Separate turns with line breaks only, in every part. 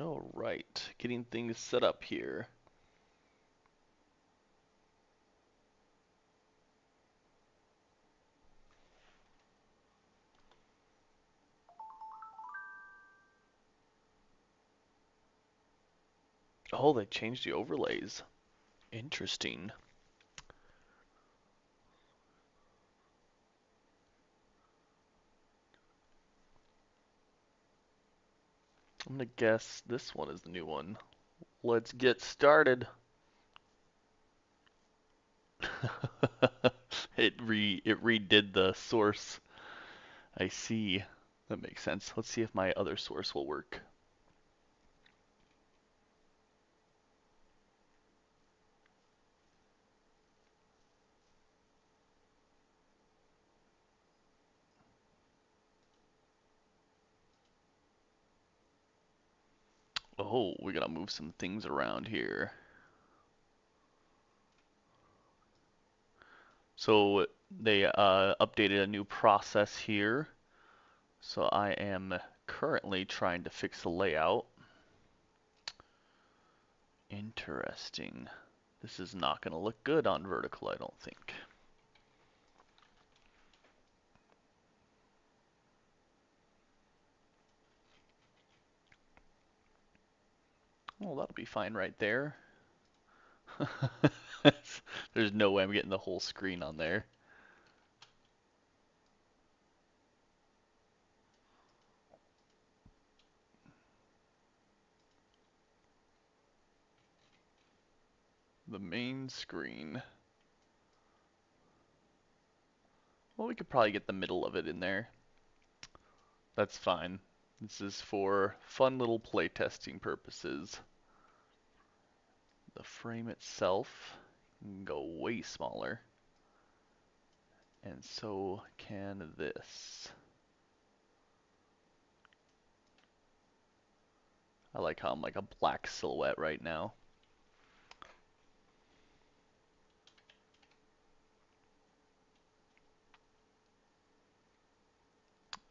All right, getting things set up here. Oh, they changed the overlays. Interesting. I'm gonna guess this one is the new one. Let's get started. It redid the source. I see. That makes sense. Let's see if my other source will work. Oh, we gotta move some things around here. So they updated a new process here. So I am currently trying to fix the layout. Interesting. This is not going to look good on vertical, I don't think. Well, that'll be fine right there. There's no way I'm getting the whole screen on there. The main screen. Well, we could probably get the middle of it in there. That's fine. This is for fun little playtesting purposes. The frame itself can go way smaller. And so can this. I like how I'm like a black silhouette right now.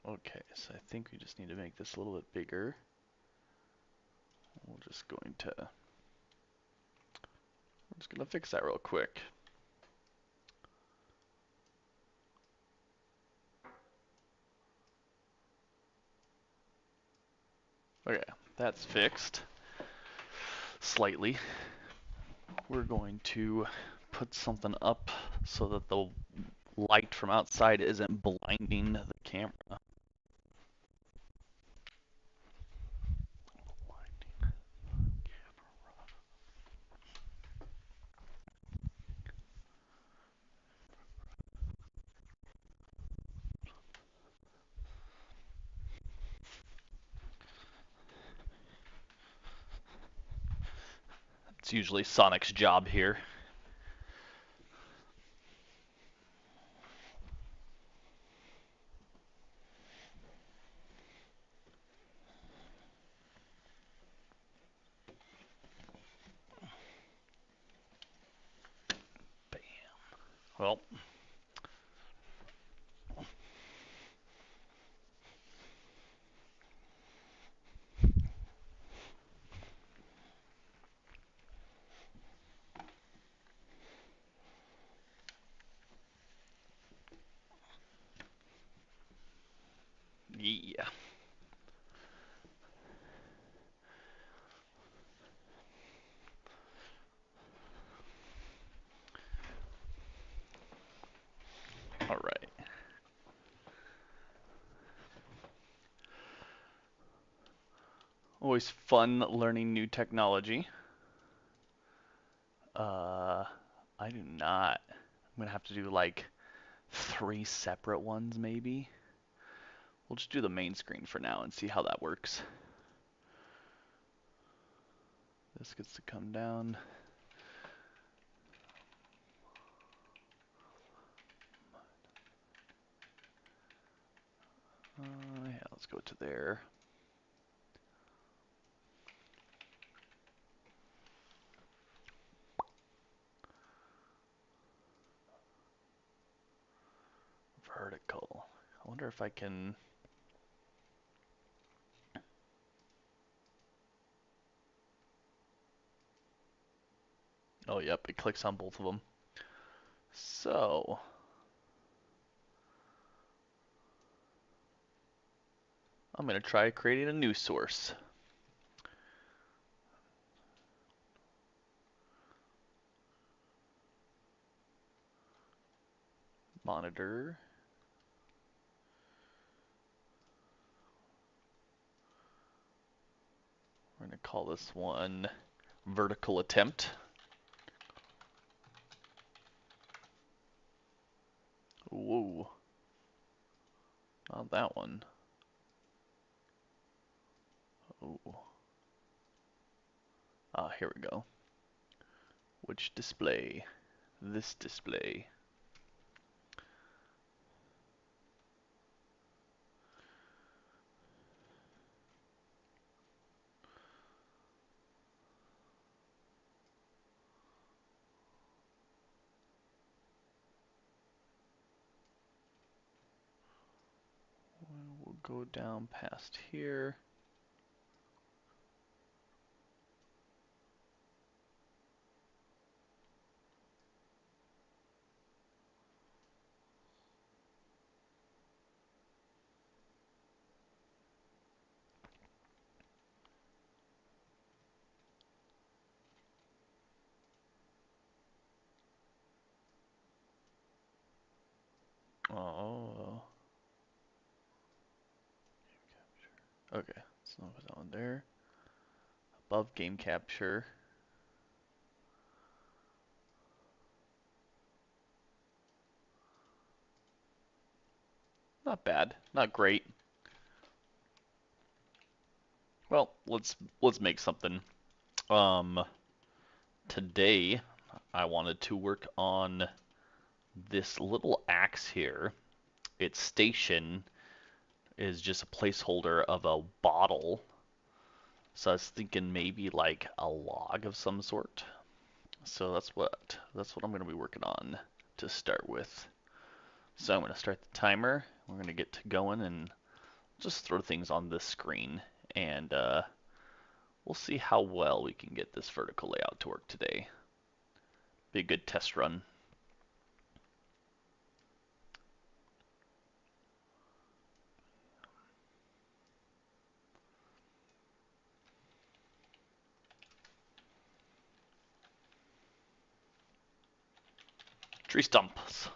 Okay, so I think we just need to make this a little bit bigger. We're just going to fix that real quick. Okay, that's fixed slightly. We're going to put something up so that the light from outside isn't blinding the camera. It's usually Sonic's job here. Bam. Well, yeah. All right. Always fun learning new technology. I do not. I'm gonna have to do like 3 separate ones maybe. We'll just do the main screen for now and see how that works. This gets to come down. Yeah, let's go to there. vertical. I wonder if I can... Oh, yep, it clicks on both of them. So, I'm going to try creating a new source. Monitor. We're going to call this one vertical attempt. Whoa. Not that one. Oh. Ah, here we go. Which display? This display. We'll go down past here. Oh. Okay, so put that one there. Above game capture. Not bad, not great. Well, let's make something. Today I wanted to work on this little axe here. Its station is just a placeholder of a bottle. So I was thinking maybe like a log of some sort. So that's what I'm going to be working on to start with. So I'm going to start the timer. We're going to get to going and just throw things on this screen, and we'll see how well we can get this vertical layout to work today. Be a good test run. Tree stumps.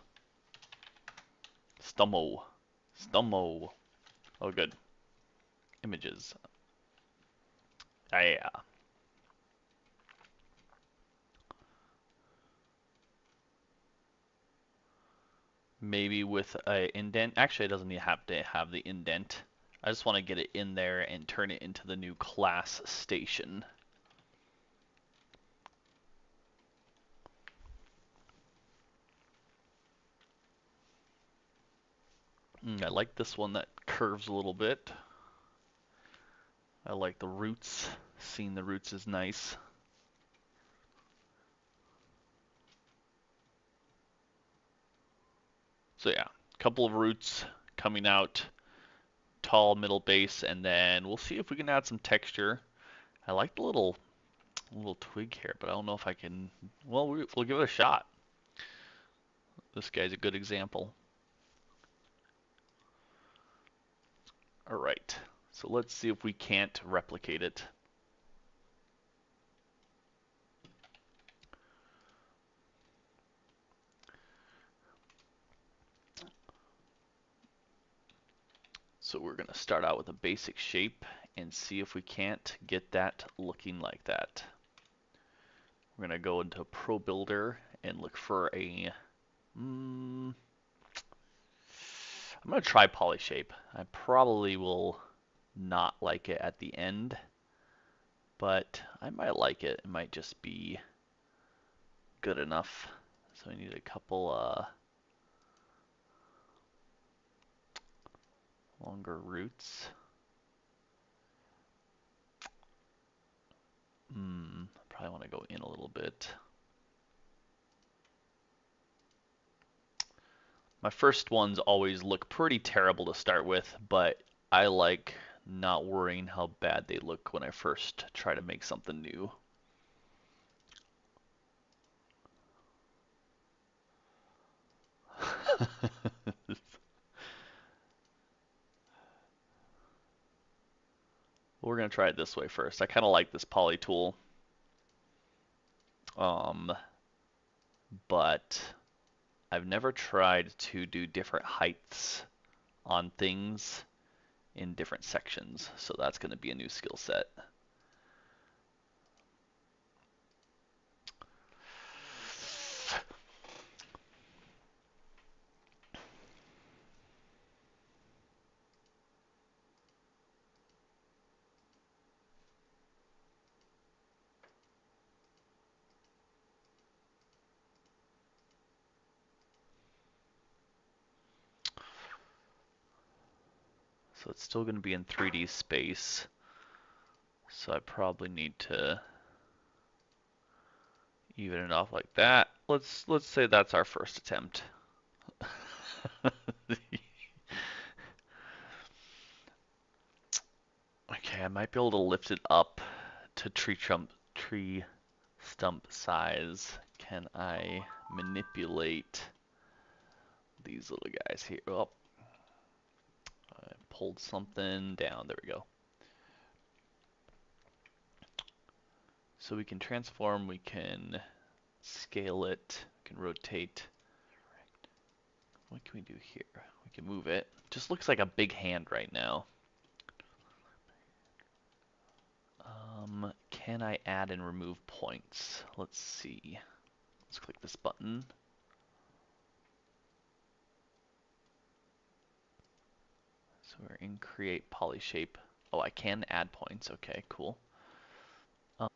Stummo. Stummo. Oh, good. Images. Yeah. Maybe with a indent. Actually, it doesn't have to have the indent. I just want to get it in there and turn it into the new class station. I like this one that curves a little bit. I like the roots. Seeing the roots is nice. So yeah, a couple of roots coming out, tall middle base, and then we'll see if we can add some texture. I like the little twig here, but I don't know if I can. Well, we'll give it a shot. This guy's a good example. All right, so let's see if we can't replicate it. So we're going to start out with a basic shape and see if we can't get that looking like that. We're going to go into Pro Builder and look for a... I'm going to try poly shape. I probably will not like it at the end, but I might like it. It might just be good enough. So we need a couple longer roots. Probably want to go in a little bit. My first ones always look pretty terrible to start with, but I like not worrying how bad they look when I first try to make something new. We're gonna try it this way first. I kind of like this poly tool, um, but I've never tried to do different heights on things in different sections, so that's gonna be a new skill set. So it's still gonna be in 3D space, so I probably need to even it off like that. Let's say that's our first attempt. Okay, I might be able to lift it up to tree stump size. Can I manipulate these little guys here? Oh, I pulled something down. There we go. So we can transform, we can scale it, we can rotate. What can we do here? We can move it. Just looks like a big hand right now. Can I add and remove points? Let's see. Let's click this button. So we're in create poly shape. Oh, I can add points. Okay, cool. So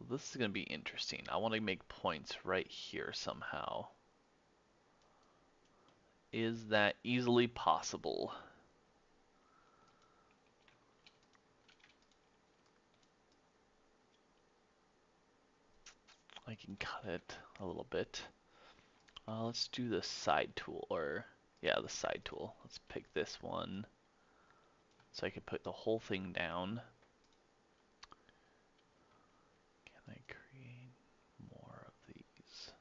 this is going to be interesting. I want to make points right here somehow. Is that easily possible? I can cut it a little bit. Let's do the side tool, or yeah, the side tool. Let's pick this one. So I can put the whole thing down. Can I create more of these?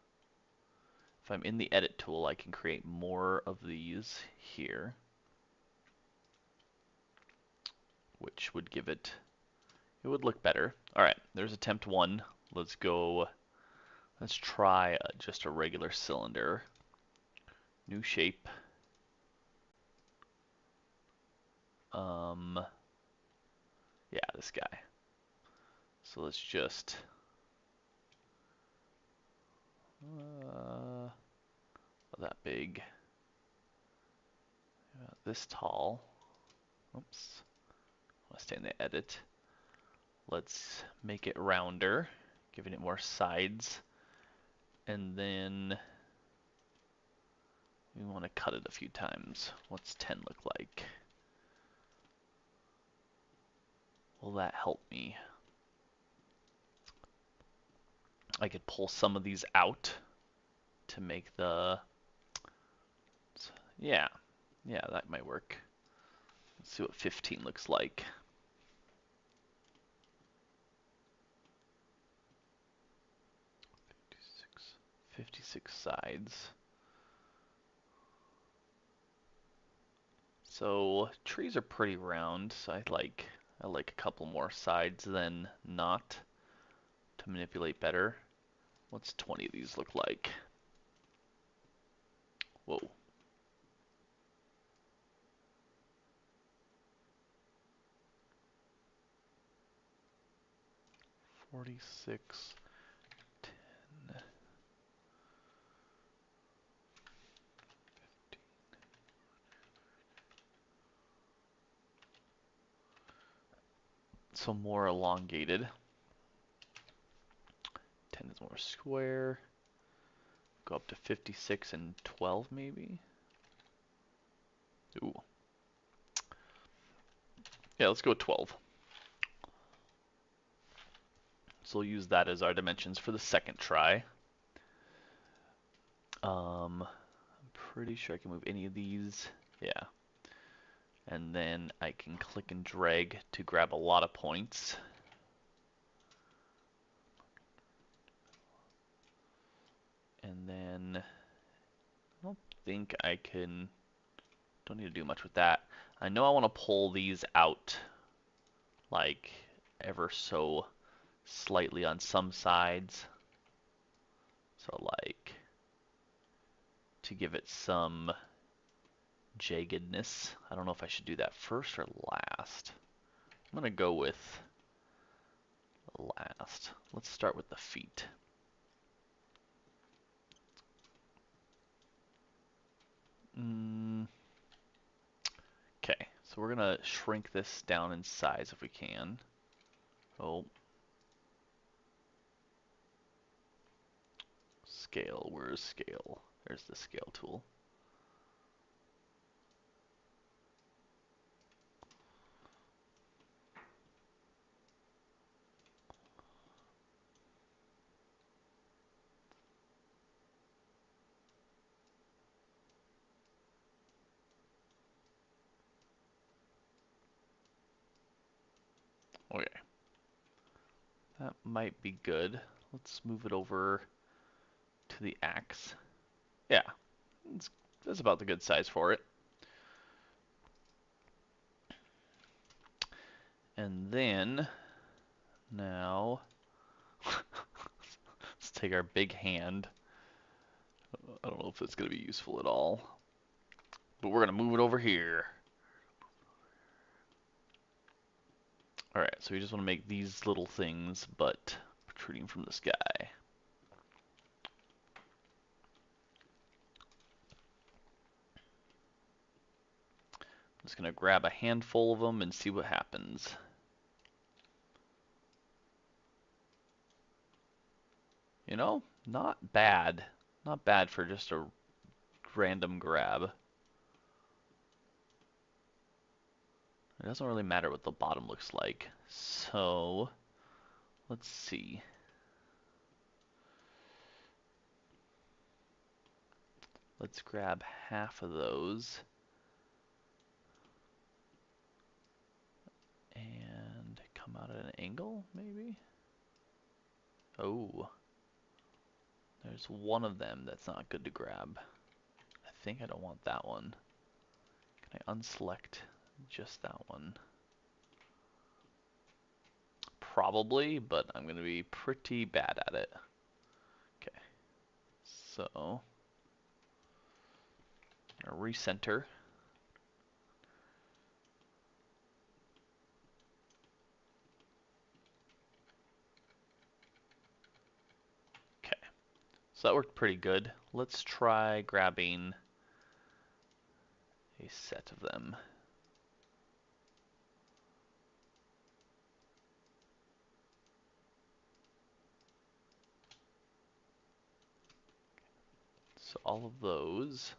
If I'm in the edit tool, I can create more of these here, which would give it, it would look better. All right, there's attempt one. Let's go, let's try just a regular cylinder. New shape. Yeah, this guy. So let's just, that big, this tall. Oops, I want to stay in the edit. Let's make it rounder, giving it more sides. And then we want to cut it a few times. What's 10 look like? Will that help me? I could pull some of these out to make the, yeah, that might work. Let's see what 15 looks like. 56 sides. So trees are pretty round, so I like a couple more sides than not to manipulate better. What's 20 of these look like? Whoa. 46, 10, 15. So more elongated. 10 is more square. Go up to 56 and 12 maybe. Ooh. Yeah, let's go with 12. So we'll use that as our dimensions for the second try. I'm pretty sure I can move any of these. Yeah. And then I can click and drag to grab a lot of points. And then I don't think I can, don't need to do much with that. I know I want to pull these out like ever so slightly on some sides. So like to give it some jaggedness. I don't know if I should do that first or last. I'm gonna go with last. Let's start with the feet. Okay, so we're gonna shrink this down in size if we can. Oh, scale, where's scale? There's the scale tool. Okay, that might be good. Let's move it over to the axe. Yeah, that's about the good size for it. And then, now, let's take our big hand. I don't know if it's going to be useful at all, but we're going to move it over here. Alright, so we just want to make these little things, but protruding from the sky. I'm just going to grab a handful of them and see what happens. You know, not bad. Not bad for just a random grab. It doesn't really matter what the bottom looks like. So, let's see. Let's grab half of those. And come out at an angle, maybe? Oh. There's one of them that's not good to grab. I think I don't want that one. Can I unselect just that one? Probably, but I'm going to be pretty bad at it. Okay, so I'm going to recenter. Okay, so that worked pretty good. Let's try grabbing a set of them. So all of those.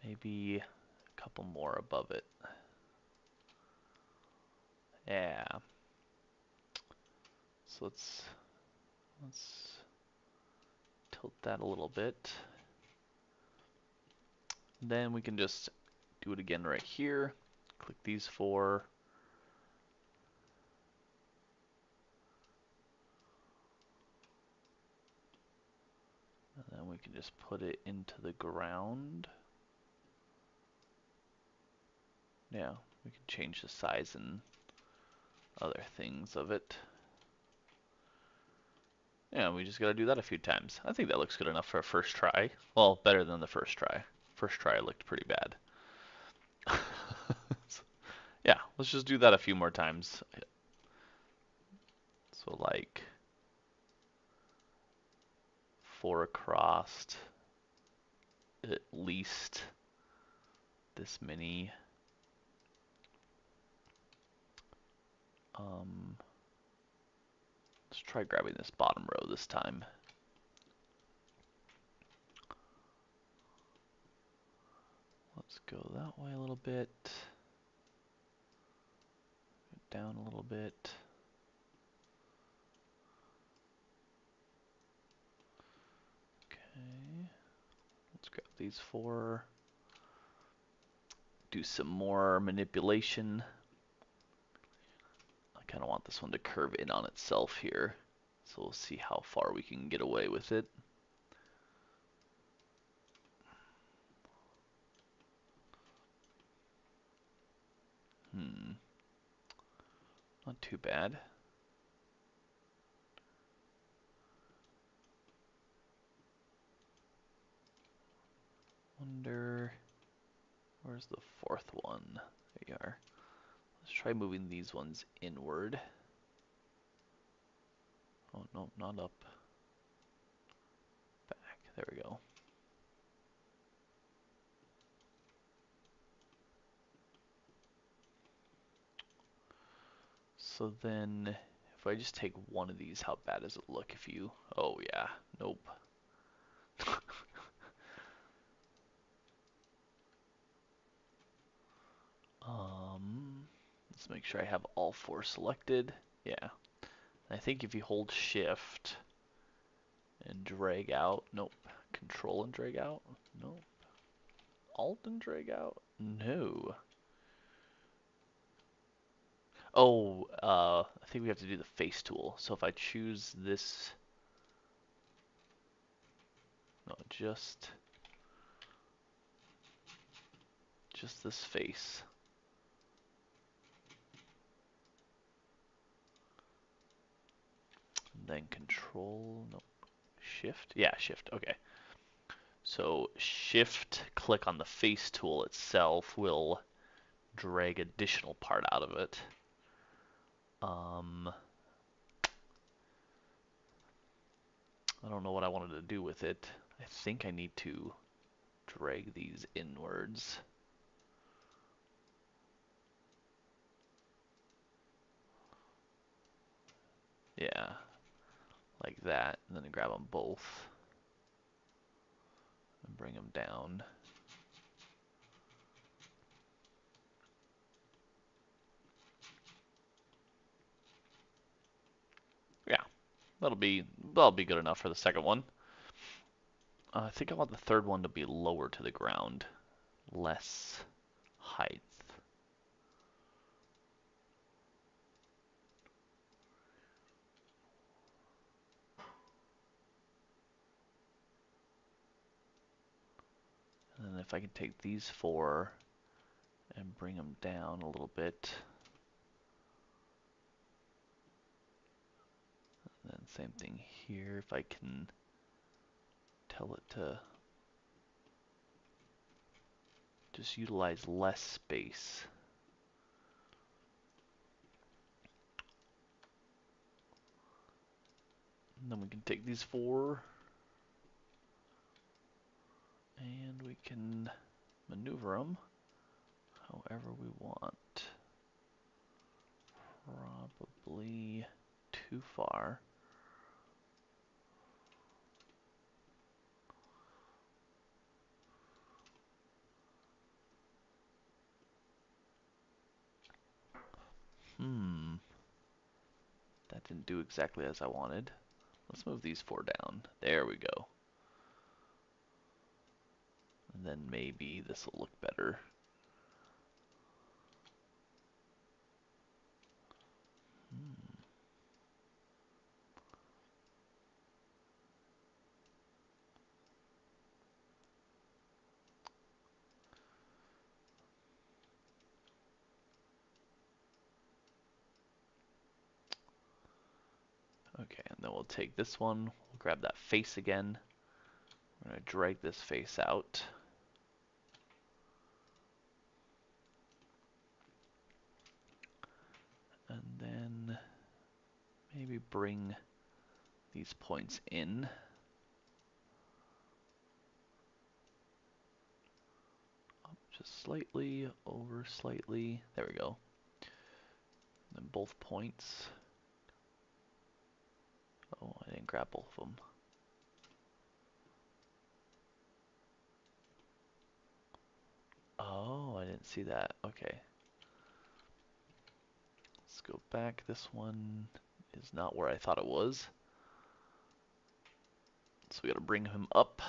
Maybe a couple more above it. Yeah. So let's tilt that a little bit. Then we can just do it again right here. Click these four. And then we can just put it into the ground. Yeah, we can change the size and other things of it. Yeah, we just gotta do that a few times. I think that looks good enough for a first try. Well, better than the first try. First try looked pretty bad. Yeah, let's just do that a few more times. So like 4 across, at least this many. Let's try grabbing this bottom row this time. Let's go that way a little bit. Down a little bit. these four. Do some more manipulation. I kind of want this one to curve in on itself here. So we'll see how far we can get away with it. Not too bad. Wonder, where's the fourth one? There you are. Let's try moving these ones inward. Oh, no, not up. Back. There we go. So then, if I just take one of these, how bad does it look if you... Oh, yeah. Nope. Let's make sure I have all four selected. Yeah. I think if you hold Shift and drag out... Nope. Control and drag out? Nope. Alt and drag out? No. Oh, I think we have to do the face tool. So if I choose this... No, just this face. And then Control... Nope. Shift? Yeah, Shift. Okay. So Shift, click on the face tool itself will drag additional part out of it. I don't know what I wanted to do with it. I think I need to drag these inwards. Yeah, like that, and then grab them both and bring them down. Yeah, that'll be good enough for the second one. I think I want the third one to be lower to the ground, less height. And then if I can take these four and bring them down a little bit. And then same thing here, if I can tell it to just utilize less space. And then we can take these four and we can maneuver them however we want. Probably too far. That didn't do exactly as I wanted. Let's move these four down. There we go. And then maybe this will look better. Okay, and then we'll take this one, we'll grab that face again. We're going to drag this face out. And then maybe bring these points in. Up just slightly, over slightly. There we go. And then both points. Oh, I didn't grab both of them. Oh, I didn't see that. Okay. Let's go back. This one is not where I thought it was. So we gotta bring him up.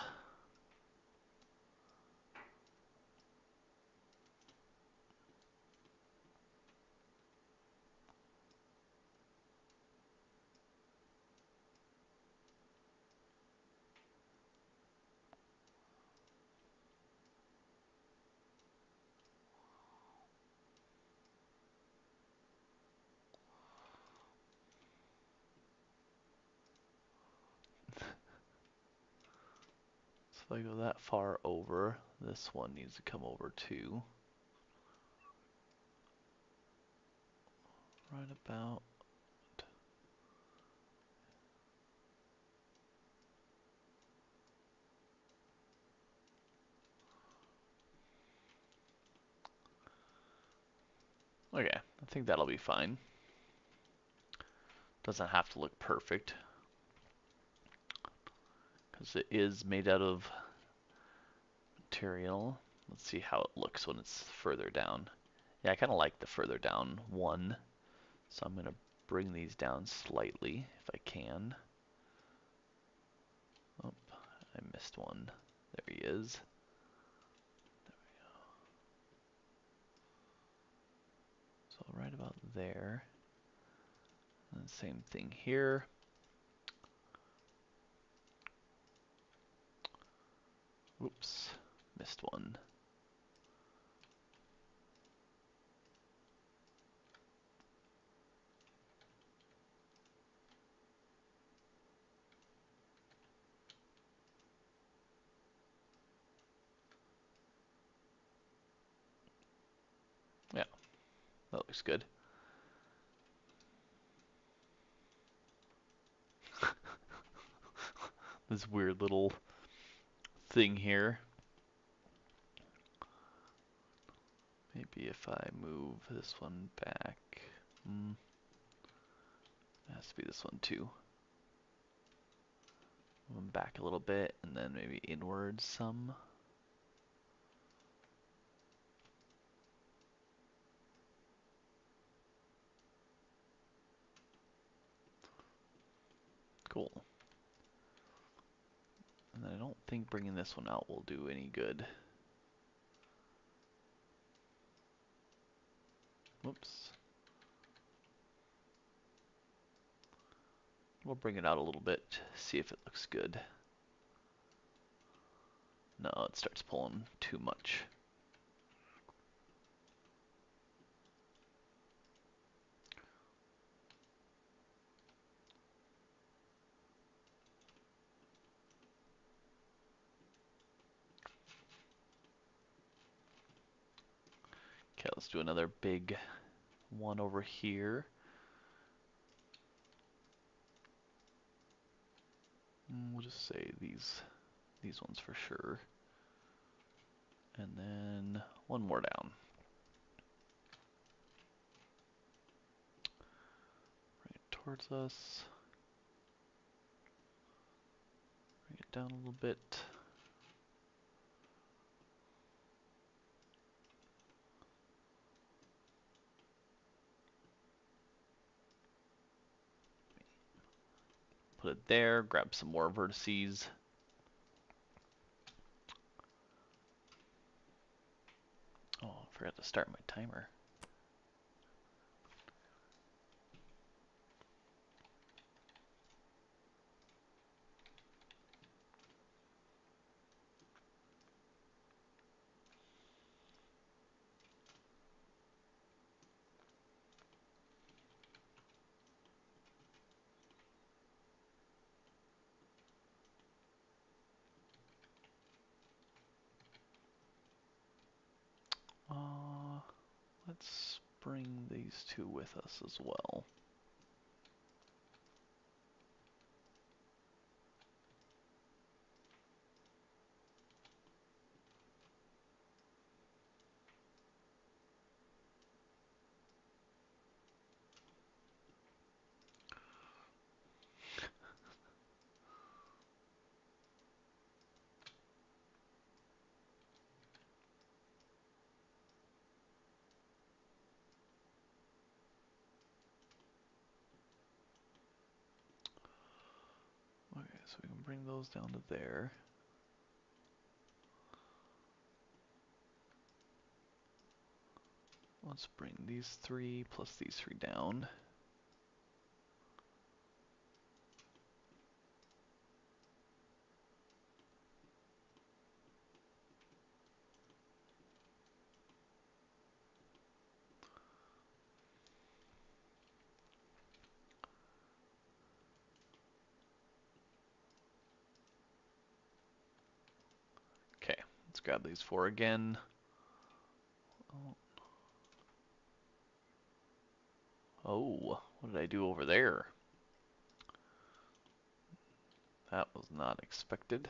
If I go that far over, this one needs to come over too. Right about. Okay, I think that'll be fine. Doesn't have to look perfect, because it is made out of material. Let's see how it looks when it's further down. Yeah, I kind of like the further down one. So I'm going to bring these down slightly if I can. Oh, I missed one. There he is. There we go. So right about there. And same thing here. Oops, missed one. Yeah, that looks good. This weird little thing here. Maybe if I move this one back. It has to be this one too. Move them back a little bit and then maybe inwards some. Cool. And then I don't think bringing this one out will do any good. Whoops. We'll bring it out a little bit, see if it looks good. No, it starts pulling too much. Okay, let's do another big one over here. We'll just say these ones for sure. And then one more down. Bring it towards us. Bring it down a little bit. Put it there, grab some more vertices. Oh, I forgot to start my timer. Let's bring these two with us as well. Okay, so we can bring those down to there. Let's bring these three plus these three down. grab these four again. Oh, what did I do over there? That was not expected.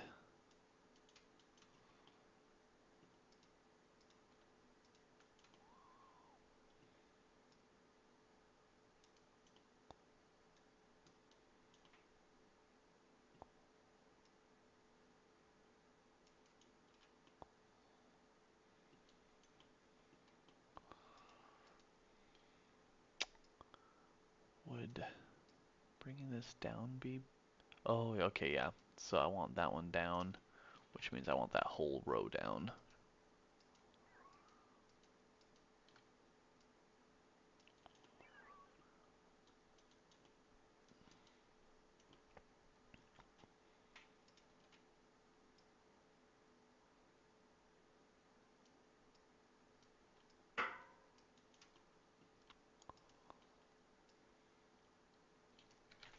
Would bringing this down be... Oh, okay, yeah. So I want that one down, which means I want that whole row down.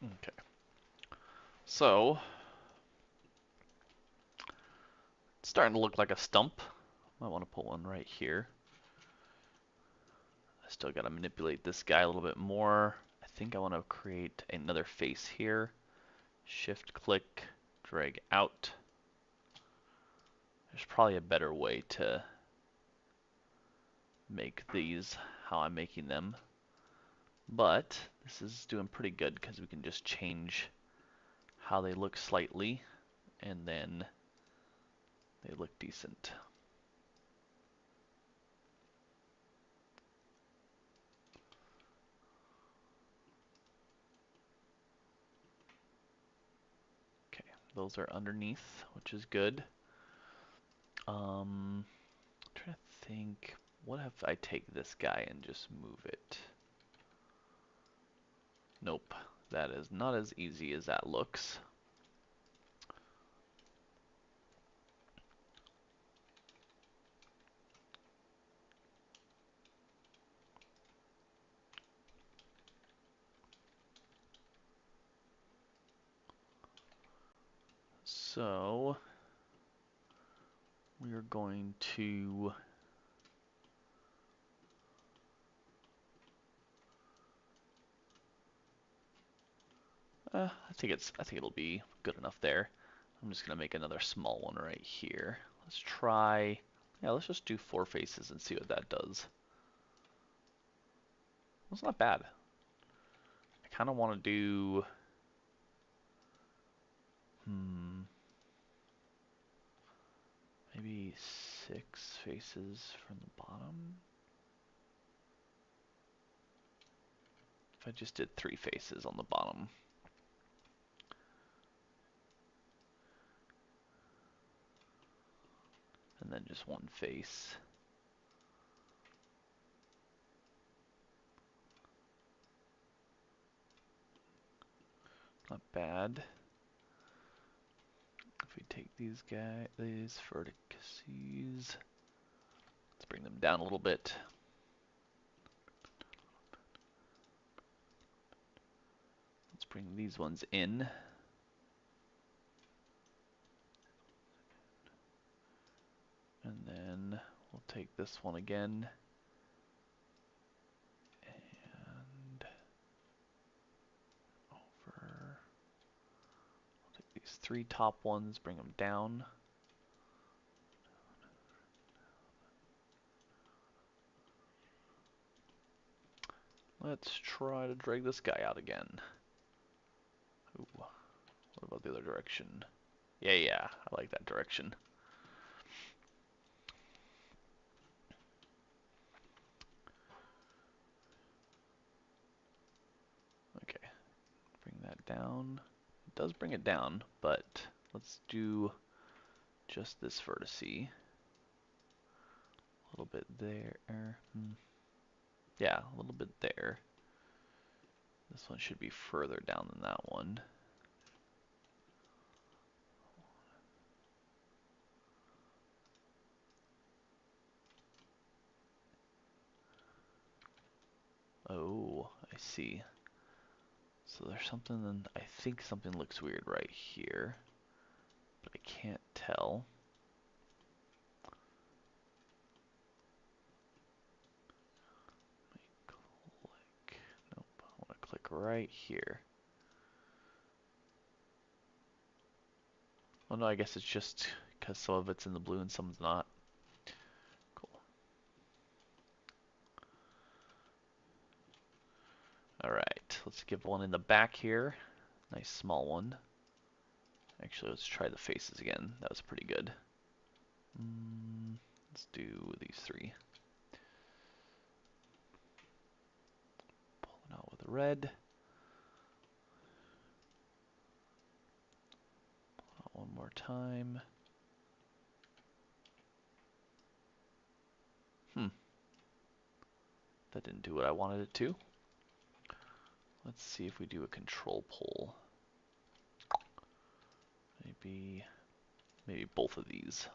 Okay. So, it's starting to look like a stump. I want to put one right here. I still got to manipulate this guy a little bit more. I think I want to create another face here. Shift click, drag out. There's probably a better way to make these how I'm making them. But this is doing pretty good because we can just change how they look slightly and then they look decent. Okay, those are underneath, which is good. I'm trying to think, what if I take this guy and just move it? Nope, that is not as easy as that looks. So we are going to I think it'll be good enough there. I'm just gonna make another small one right here. Let's try, yeah, let's just do four faces and see what that does. That's not bad. I kind of want to do, maybe six faces from the bottom. If I just did three faces on the bottom. And then just one face. Not bad. If we take these vertices, let's bring them down a little bit. Let's bring these ones in. And then we'll take this one again. And over. I'll take these three top ones, bring them down. Let's try to drag this guy out again. Ooh, what about the other direction? Yeah, I like that direction. Okay, bring that down. It does bring it down, but let's do just this vertex. A little bit there. Yeah, a little bit there. This one should be further down than that one. Oh, I see. So there's something, I think something looks weird right here, but I can't tell. Click right here. Oh no, I guess it's just because some of it's in the blue and some's not. Cool. Alright, let's give one in the back here. Nice small one. Actually, let's try the faces again. That was pretty good. Let's do these three. Pull it out with red. Pull it out one more time. That didn't do what I wanted it to. Let's see if we do a control pull. Maybe both of these.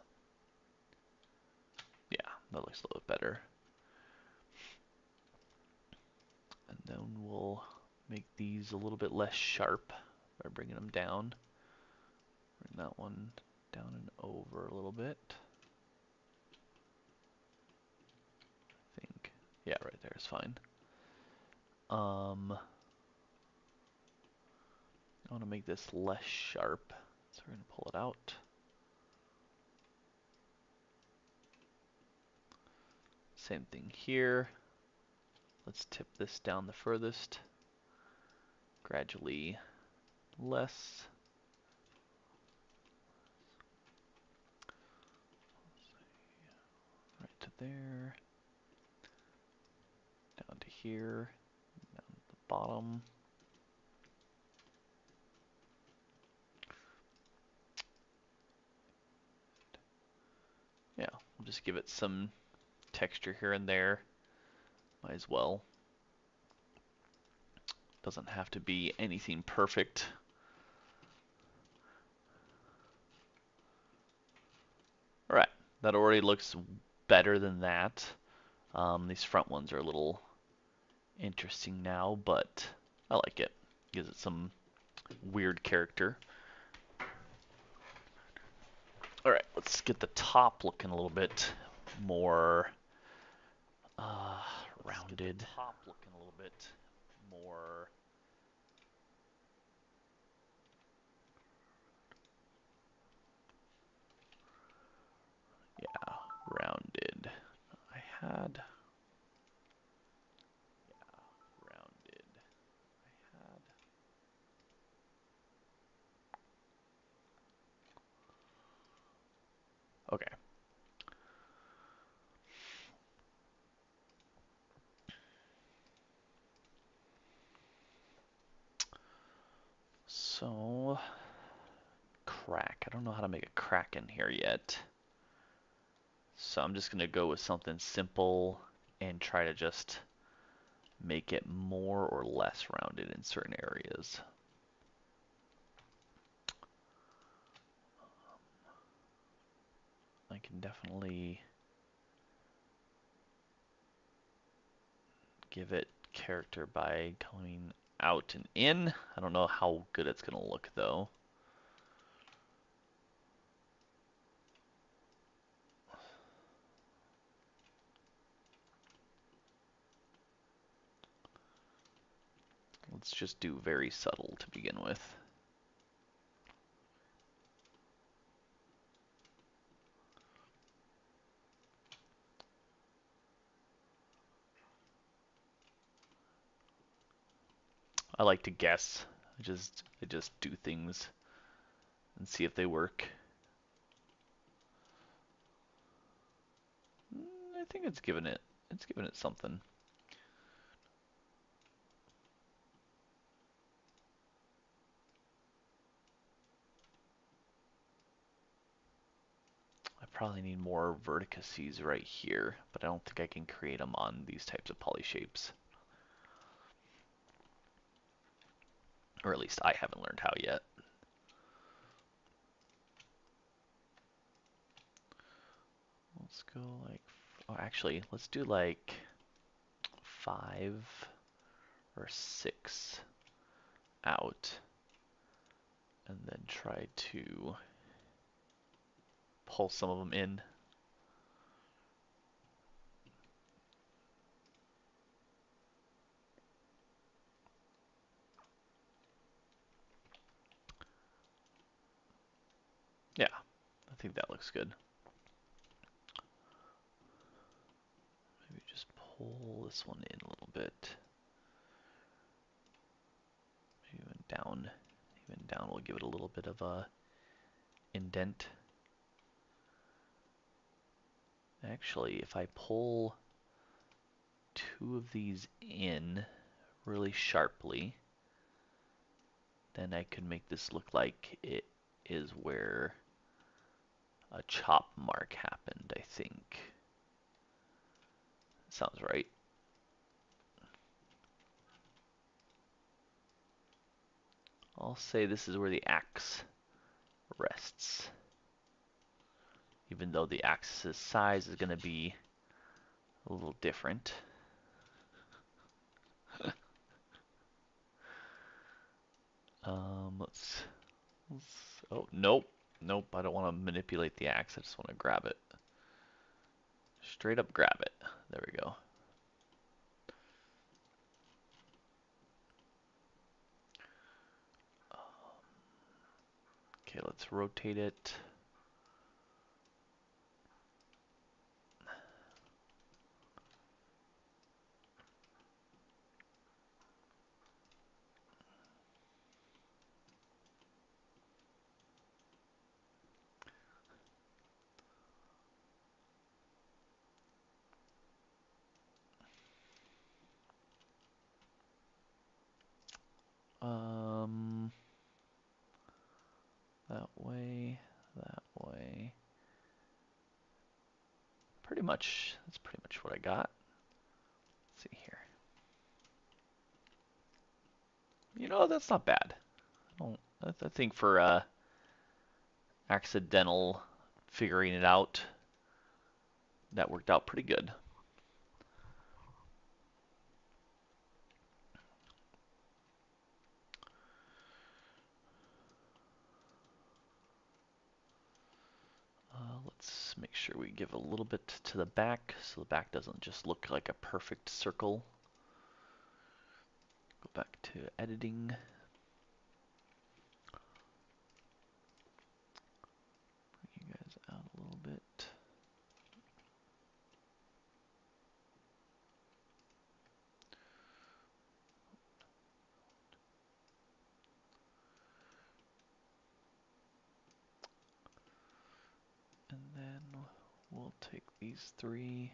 Yeah, that looks a little bit better. And then we'll make these a little bit less sharp by bringing them down. Bring that one down and over a little bit. I think. Yeah, right there is fine. I want to make this less sharp, so we're going to pull it out. Same thing here. Let's tip this down the furthest. Gradually less. Right to there. Down to here. Down to the bottom. Yeah, we'll just give it some texture here and there. Might as well. Doesn't have to be anything perfect. Alright, that already looks better than that. These front ones are a little interesting now, but I like it. Gives it some weird character. Alright, let's get the top looking a little bit more rounded. Top looking a little bit more. Yeah, rounded. I had. Yeah, rounded. I had. Okay. So, crack. I don't know how to make a crack in here yet. So I'm just going to go with something simple and try to just make it more or less rounded in certain areas. I can definitely give it character by coming out and in. I don't know how good it's going to look though. Let's just do very subtle to begin with. I like to guess. I just do things and see if they work. I think it's given it something. I probably need more vertices right here, but I don't think I can create them on these types of poly shapes. Or at least I haven't learned how yet. Let's go like, oh, actually, let's do like 5 or 6 out, and then try to pull some of them in. Yeah, I think that looks good. Maybe just pull this one in a little bit. Maybe even down. Even down will give it a little bit of a indent. Actually, if I pull two of these in really sharply, then I can make this look like it is where a chop mark happened, I think. Sounds right. I'll say this is where the axe rests. Even though the axe's size is going to be a little different. Let's, oh, nope. Nope, I don't want to manipulate the axe. I just want to grab it. Straight up grab it. There we go. Okay, let's rotate it. Um, that way, that way. Pretty much, that's pretty much what I got. Let's see here. You know, that's not bad. I think for accidental figuring it out, that worked out pretty good. Let's make sure we give a little bit to the back so the back doesn't just look like a perfect circle. Go back to editing. Bring you guys out a little bit. And then we'll take these three.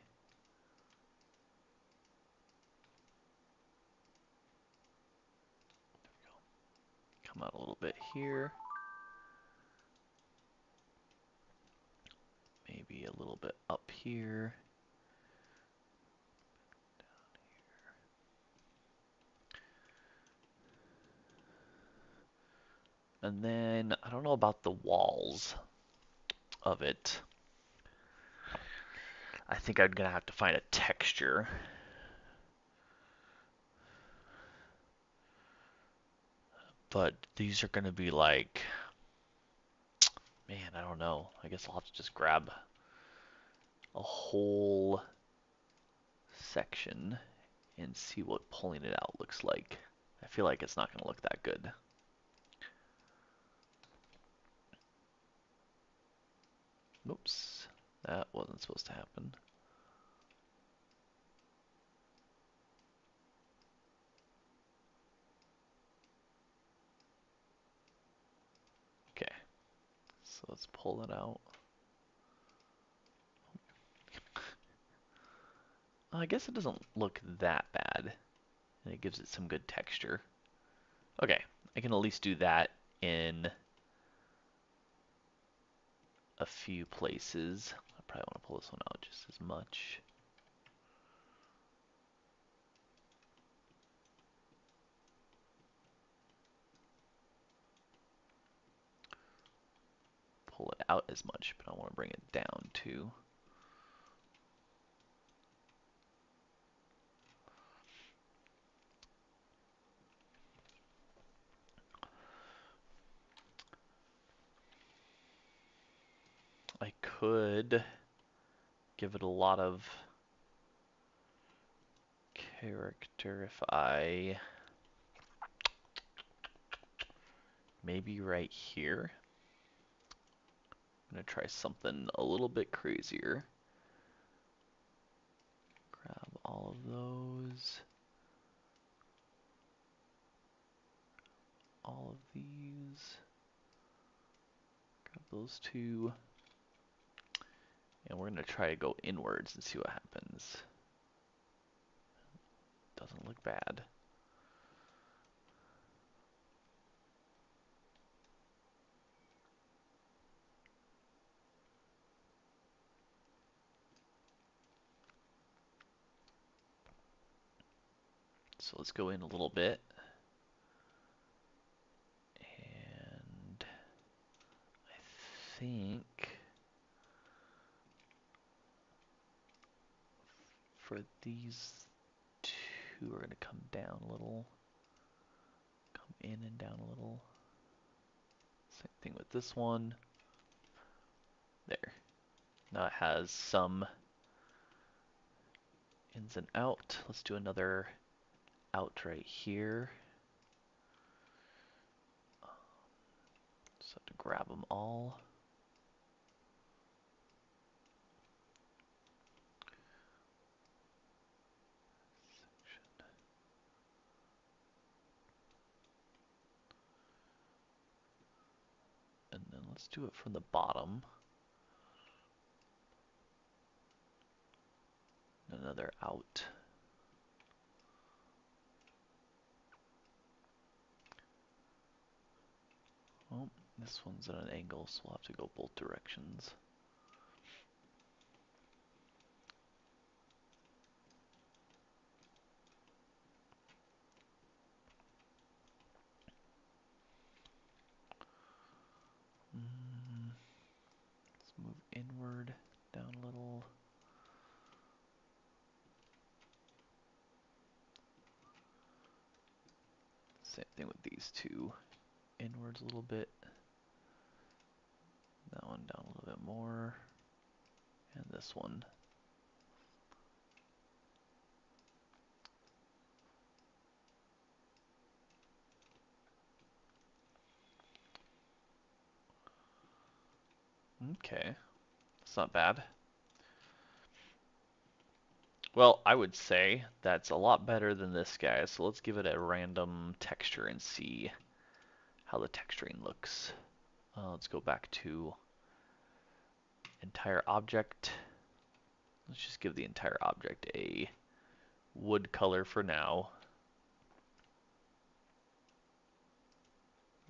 There we go. Come out a little bit here. Maybe a little bit up here. And then I don't know about the walls of it. I think I'm gonna have to find a texture. But these are gonna be like, man, I don't know. I guess I'll have to just grab a whole section and see what pulling it out looks like. I feel like it's not gonna look that good. Oops, that wasn't supposed to happen. Okay, so let's pull it out. I guess it doesn't look that bad, and it gives it some good texture. Okay, I can at least do that in a few places. I probably want to pull this one out just as much. Pull it out as much, but I want to bring it down too. I could give it a lot of character if I maybe right here. I'm gonna try something a little bit crazier. Grab all of those. All of these. Grab those two. And we're gonna try to go inwards and see what happens. Doesn't look bad. So let's go in a little bit. And I think for these two, we're gonna come down a little. Come in and down a little. Same thing with this one. There. Now it has some ins and out. Let's do another out right here. Just have to grab them all. And then let's do it from the bottom. Another out. Oh, this one's at an angle, so we'll have to go both directions. Let's move inward, down a little. Same thing with these two. Inwards a little bit. That one down a little bit more. And this one. Okay, that's not bad. Well, I would say that's a lot better than this guy, so let's give it a random texture and see how the texturing looks. Let's go back to entire object. Let's just give the entire object a wood color for now.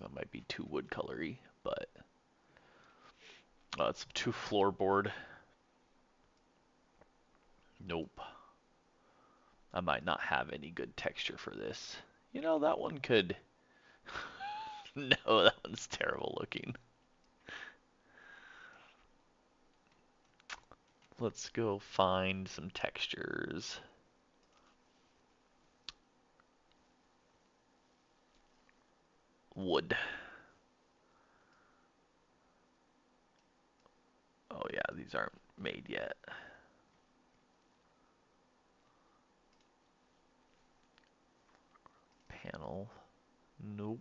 That might be too wood colory, but it's too floorboard. Nope. I might not have any good texture for this. You know, that one could... No, that one's terrible looking. Let's go find some textures. Wood. Oh yeah, these aren't made yet. Panel. Nope.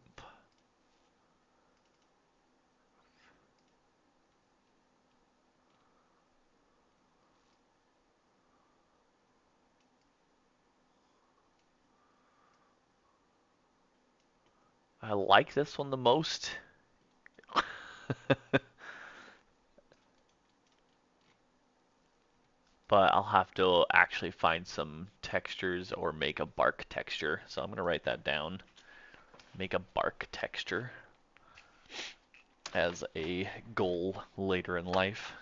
I like this one the most. But I'll have to actually find some textures or make a bark texture. So I'm going to write that down. Make a bark texture as a goal later in life.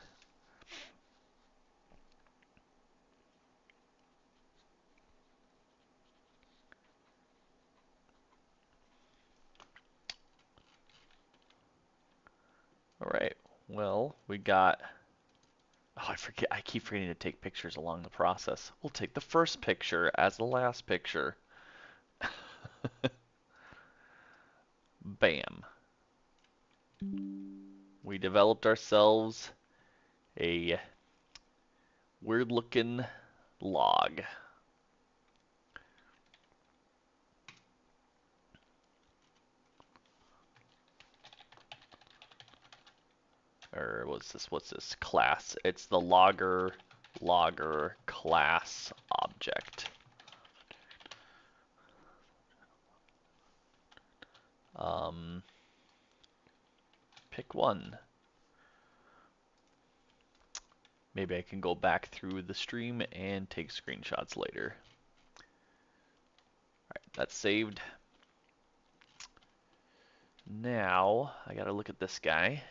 All right. Well, we got... Oh, I keep forgetting to take pictures along the process. We'll take the first picture as the last picture. Bam. We developed ourselves a weird looking log. or what's this? What's this class? It's the logger class object. Pick one. Maybe I can go back through the stream and take screenshots later. Alright, that's saved. Now, I gotta look at this guy.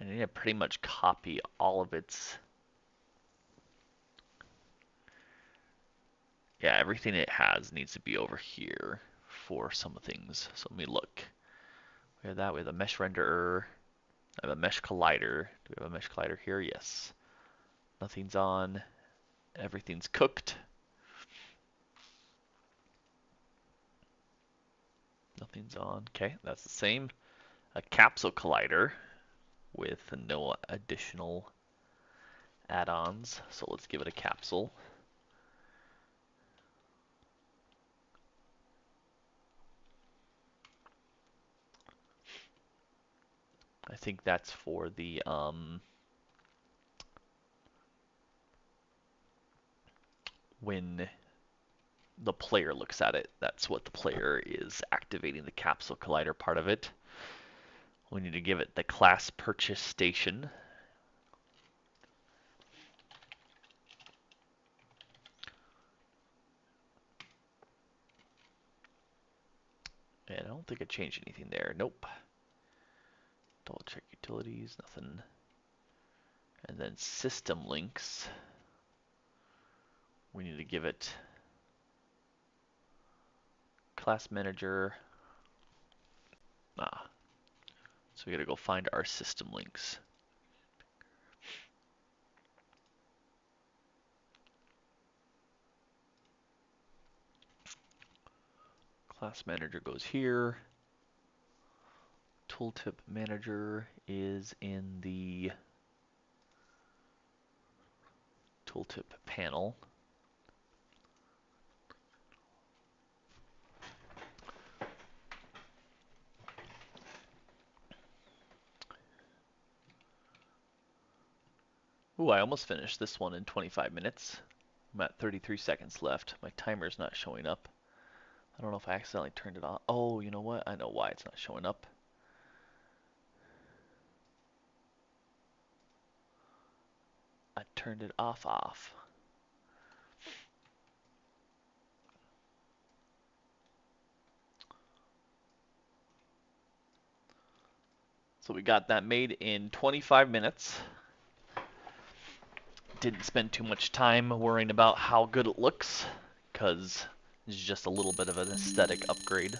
And I need to pretty much copy all of its... Yeah, everything it has needs to be over here for some things. So let me look. We have that, we have a mesh renderer. I have a mesh collider. Do we have a mesh collider here? Yes. Nothing's on. Everything's cooked. Nothing's on. Okay, that's the same. A capsule collider with no additional add-ons. So let's give it a capsule. I think that's for the when the player looks at it, that's what the player is activating, the capsule collider part of it. We need to give it the class purchase station. And I don't think I changed anything there. Nope. Double check utilities, nothing. And then system links. We need to give it class manager. So we gotta go find our system links. Class manager goes here. Tooltip manager is in the tooltip panel. Ooh, I almost finished this one in 25 minutes. I'm at 33 seconds left. My timer's not showing up. I don't know if I accidentally turned it off. Oh, you know what? I know why it's not showing up. I turned it off. So we got that made in 25 minutes. Didn't spend too much time worrying about how good it looks, because it's just a little bit of an aesthetic upgrade.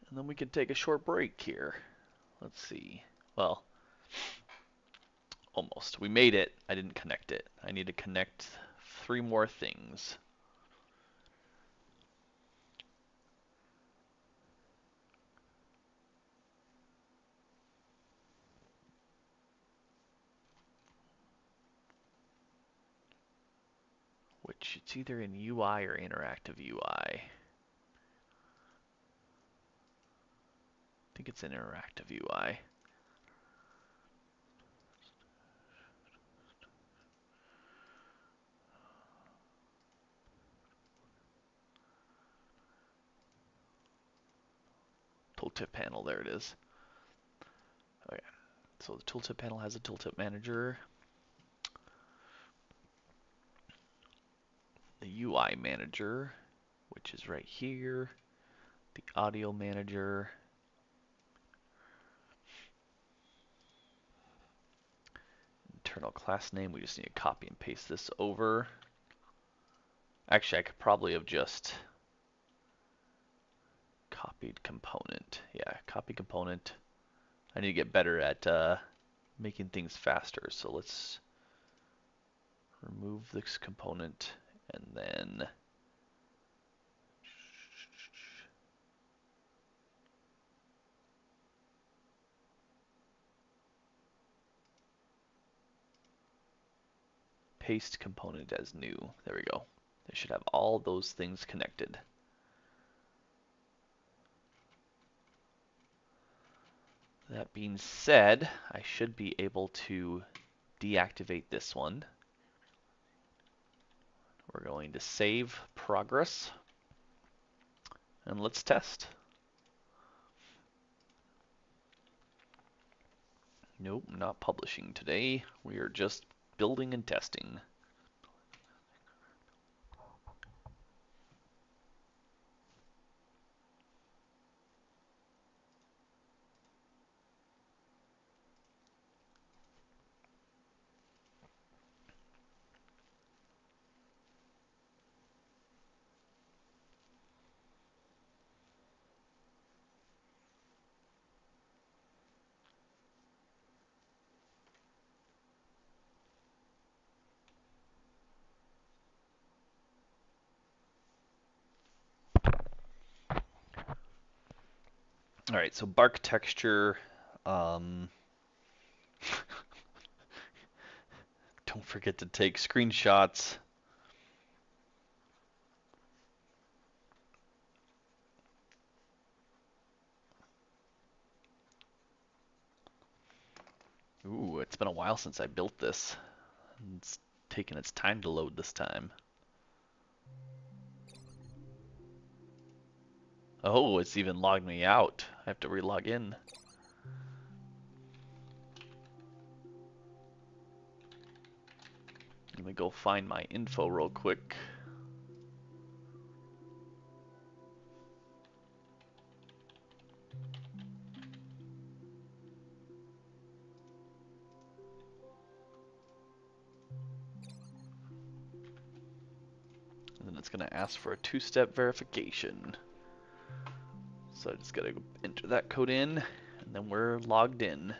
And then we can take a short break here. Let's see. Well, almost. We made it. I didn't connect it. I need to connect 3 more things. Which it's either in UI or interactive UI. I think it's in interactive UI. Tooltip panel, there it is. Okay, so the tooltip panel has a tooltip manager. The UI manager, which is right here. The audio manager. Internal class name, we just need to copy and paste this over. Actually, I could probably have just copied component. Yeah, copy component. I need to get better at making things faster. So let's remove this component and then paste component as new. There we go. They should have all those things connected. That being said, I should be able to deactivate this one. We're going to save progress, and let's test. Nope, not publishing today. We are just building and testing. All right, so bark texture. Don't forget to take screenshots. Ooh, it's been a while since I built this. It's taking its time to load this time. Oh, it's even logged me out. I have to relog in. Let me go find my info real quick. And then it's going to ask for a two-step verification. So I just got to enter that code in, and then we're logged in.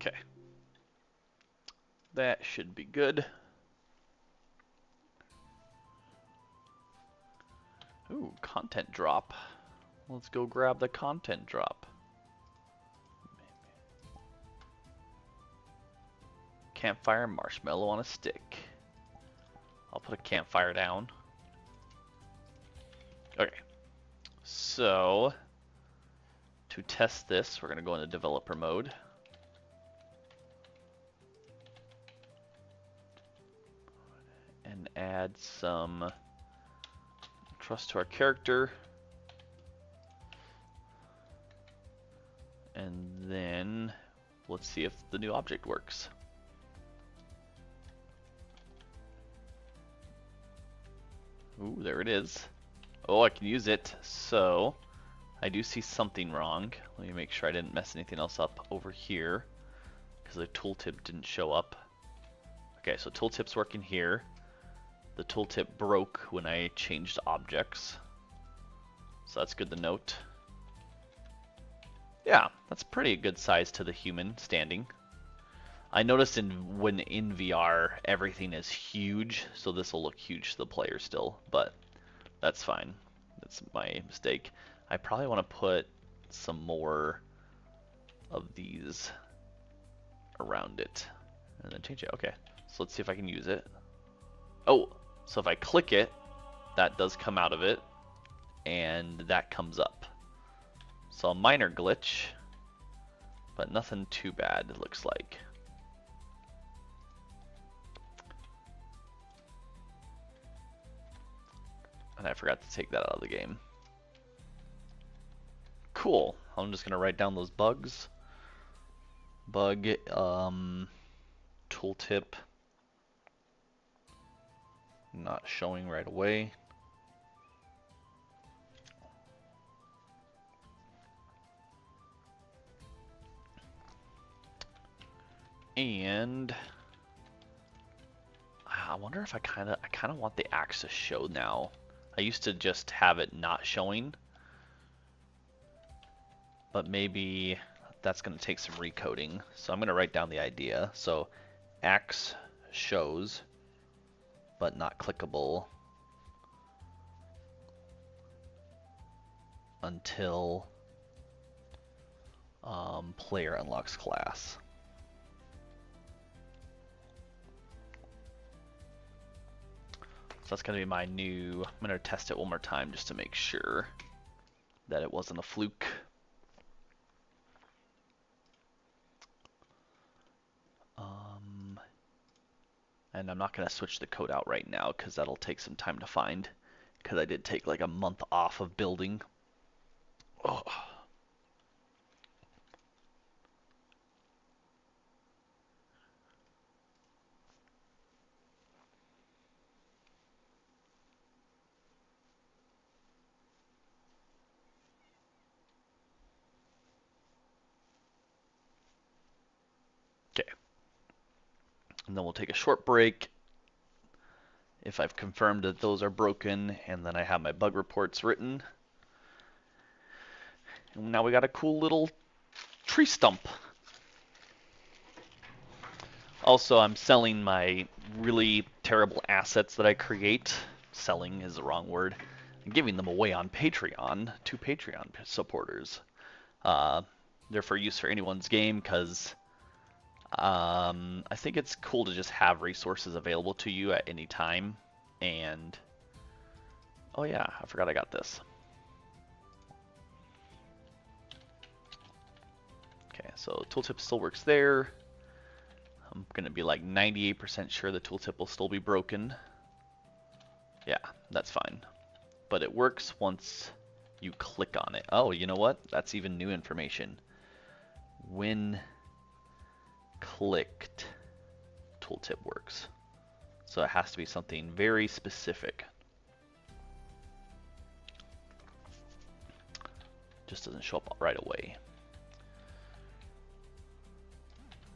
Okay. That should be good. Ooh, content drop. Let's go grab the content drop. Campfire marshmallow on a stick. I'll put a campfire down. Okay. So, to test this, we're going to go into developer mode. And add some trust to our character. And then let's see if the new object works. Ooh, there it is. Oh, I can use it. So I do see something wrong. Let me make sure I didn't mess anything else up over here, because the tooltip didn't show up. Okay, so tooltip's working here. The tooltip broke when I changed objects, so that's good to note. Yeah, that's pretty good size to the human standing. I noticed when in VR everything is huge, so this will look huge to the player still, but that's fine. That's my mistake. I probably want to put some more of these around it and then change it. Okay, so let's see if I can use it. Oh, so if I click it, that does come out of it, and that comes up. So a minor glitch, but nothing too bad, it looks like. And I forgot to take that out of the game. Cool. I'm just gonna write down those bugs. Bug, tooltip, not showing right away. And I wonder if I kind of want the axe to show now. I used to just have it not showing, but maybe that's going to take some recoding. So I'm going to write down the idea. So axe shows, but not clickable until Player unlocks class. So that's going to be my new, I'm going to test it one more time just to make sure that it wasn't a fluke. And I'm not going to switch the code out right now because that'll take some time to find, because I did take like a month off of building. Oh. Okay. And then we'll take a short break if I've confirmed that those are broken, and then I have my bug reports written. And now we got a cool little tree stump. Also, I'm selling my really terrible assets that I create. Selling is the wrong word. I'm giving them away on Patreon to Patreon supporters. They're for use for anyone's game because I think it's cool to just have resources available to you at any time. And oh yeah, I forgot I got this. Okay, so tooltip still works there. I'm gonna be like 98% sure the tooltip will still be broken. Yeah, that's fine. But it works once you click on it. Oh, you know what? That's even new information. When clicked, tooltip works. So it has to be something very specific. Just doesn't show up right away.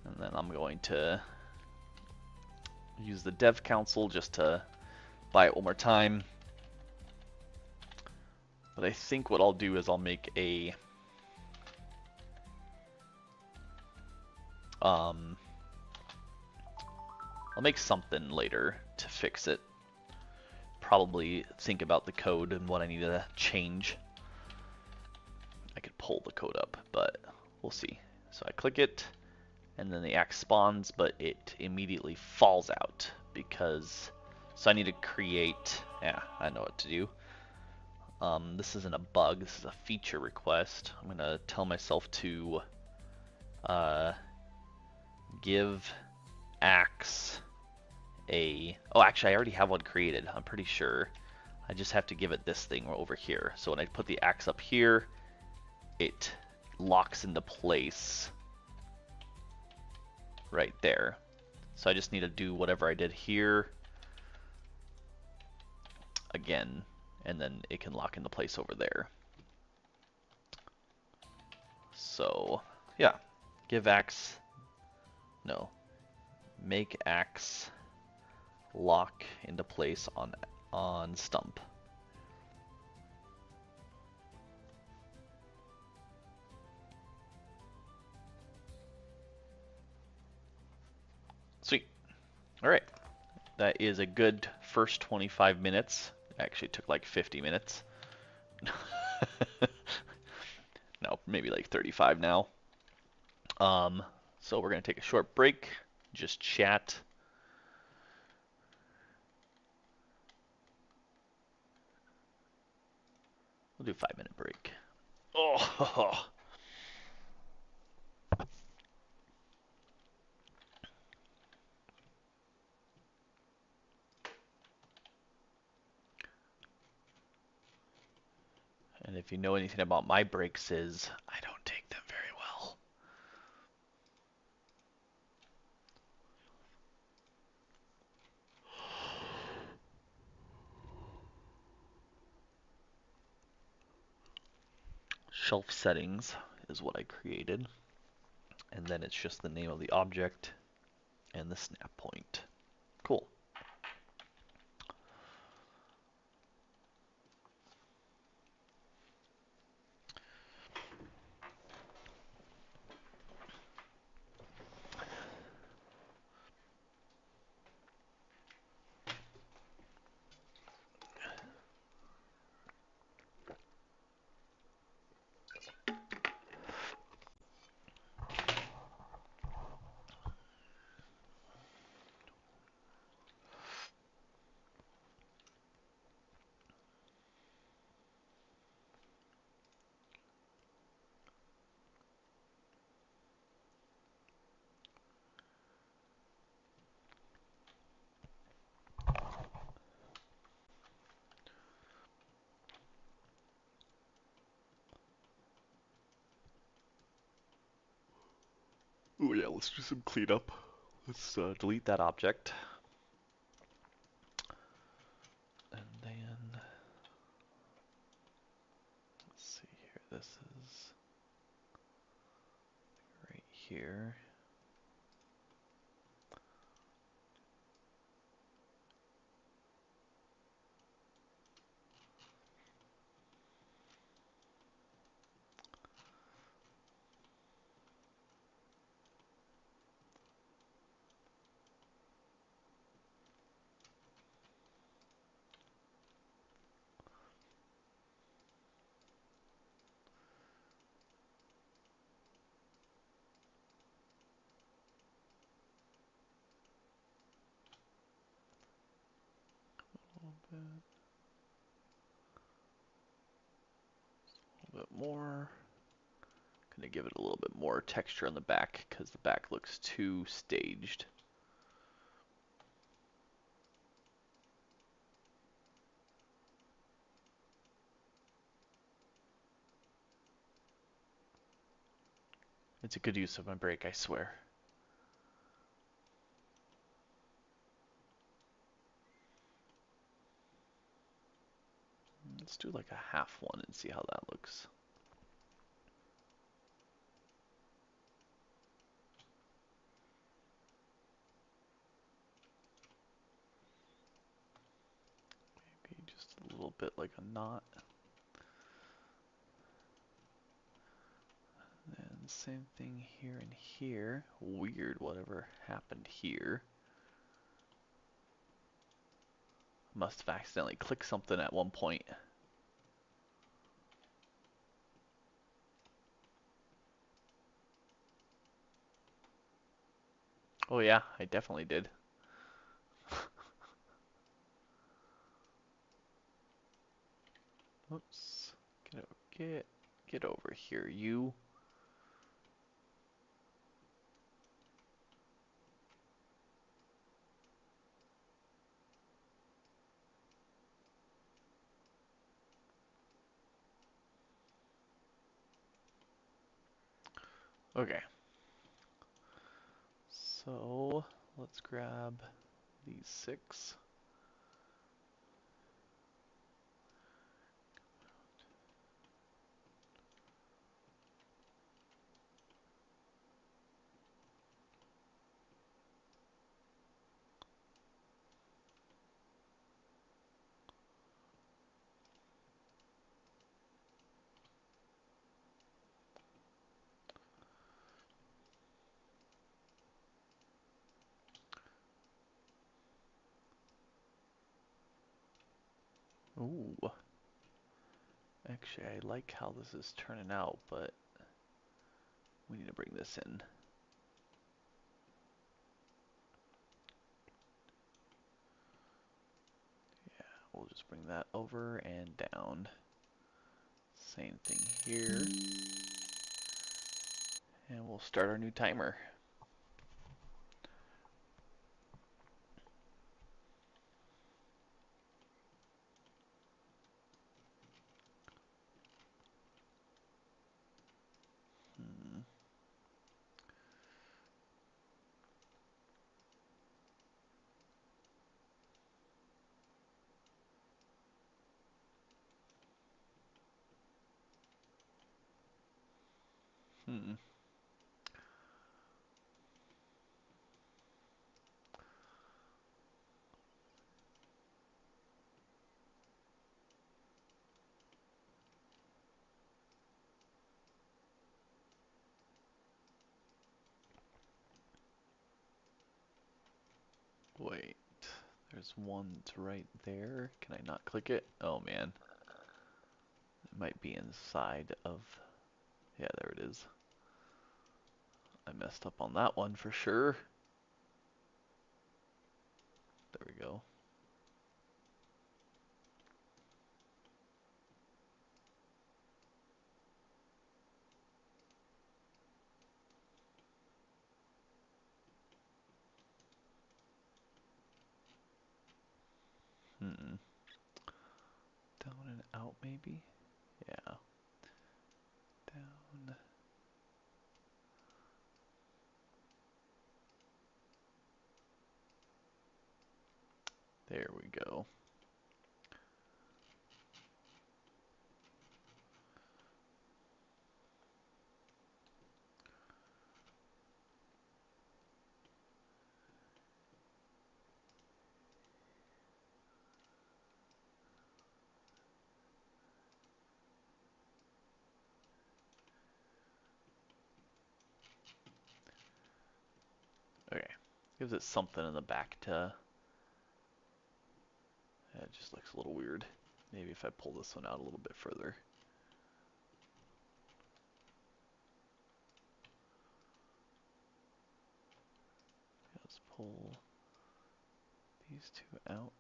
And then I'm going to use the dev console just to buy it one more time. But I think what I'll do is I'll make a I'll make something later to fix it. Probably think about the code and what I need to change. I could pull the code up, but we'll see. So I click it, and then the axe spawns, but it immediately falls out because, so I need to create, yeah, I know what to do. This isn't a bug, this is a feature request. I'm gonna tell myself to give axe oh, actually I already have one created, I'm pretty sure. I just have to give it this thing over here. So when I put the axe up here, it locks into place right there. So I just need to do whatever I did here again, and then it can lock into place over there. So yeah, make axe lock into place on stump. Sweet. All right, that is a good first 25 minutes. It actually took like 50 minutes. No, maybe like 35 now. So we're gonna take a short break, just chat. We'll do a 5-minute break. Oh. And if you know anything about my breaks is, I don't take them very well. Shelf settings is what I created. And then it's just the name of the object and the snap point. Cool. Oh yeah, let's do some cleanup. Let's delete that object. And then, let's see here, this is right here. A little bit more. Gonna give it a little bit more texture on the back because the back looks too staged. It's a good use of my break, I swear. Let's do like a half one and see how that looks. Maybe just a little bit like a knot. And same thing here and here. Weird, whatever happened here. Must have accidentally clicked something at one point. Oh yeah, I definitely did. Oops. Get over here, you. Okay. So let's grab these 6. Ooh. Actually, I like how this is turning out, but we need to bring this in. Yeah, we'll just bring that over and down. Same thing here. And we'll start our new timer. Hmm. Hmm. Wait. There's one right there. Can I not click it? Oh man. It might be inside of... Yeah, there it is. I messed up on that one for sure. There we go. Hmm. Down and out maybe? Yeah. Down. There we go. Okay. Gives it something in the back to... It just looks a little weird. Maybe if I pull this one out a little bit further. Let's pull these two out.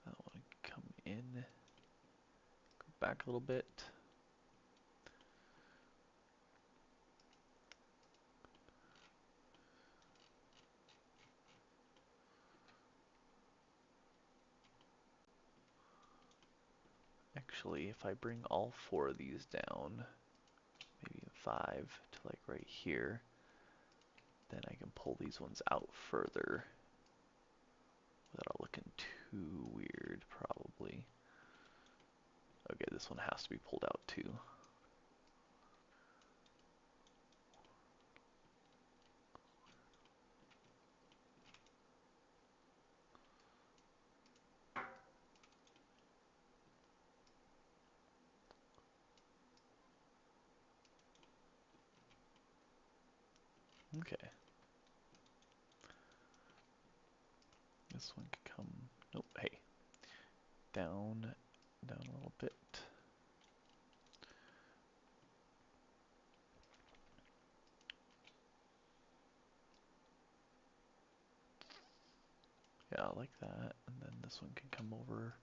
That one come in. Go back a little bit. Actually, if I bring all four of these down, maybe 5 to like right here, then I can pull these ones out further without looking too weird, probably. Okay, this one has to be pulled out too. Okay. This one could come, nope, hey. Down a little bit. Yeah, like that. And then this one can come over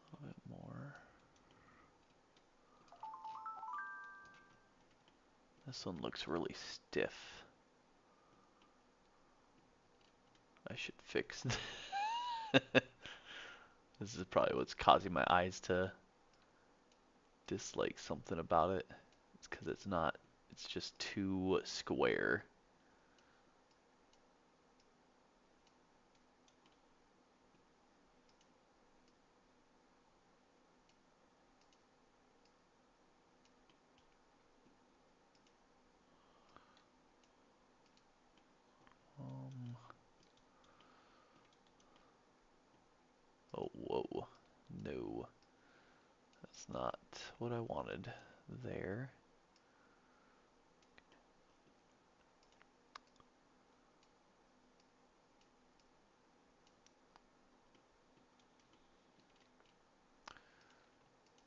a little bit more. This one looks really stiff. I should fix this is probably what's causing my eyes to dislike something about it. It's because it's not, it's just too square. Oh, whoa. No. That's not what I wanted there.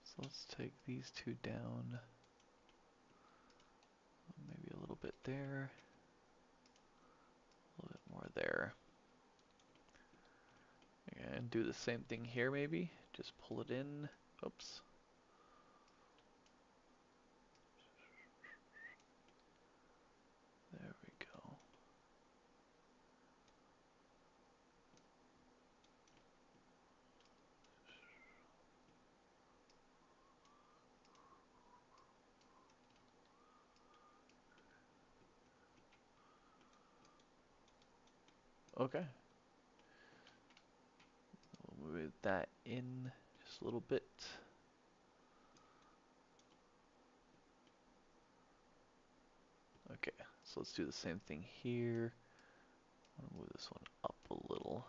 So let's take these two down. Maybe a little bit there. A little bit more there. And do the same thing here maybe. Just pull it in. Oops. There we go. Okay. We'll move that in just a little bit. Okay, so let's do the same thing here. I'll move this one up a little.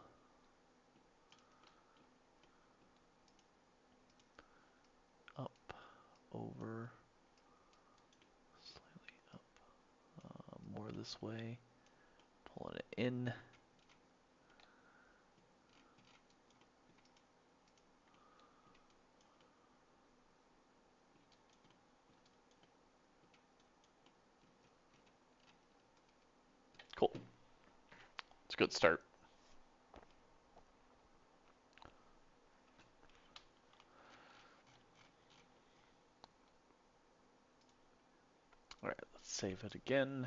Up, over, slightly up, more this way. Pulling it in. Cool. It's a good start. Alright, let's save it again.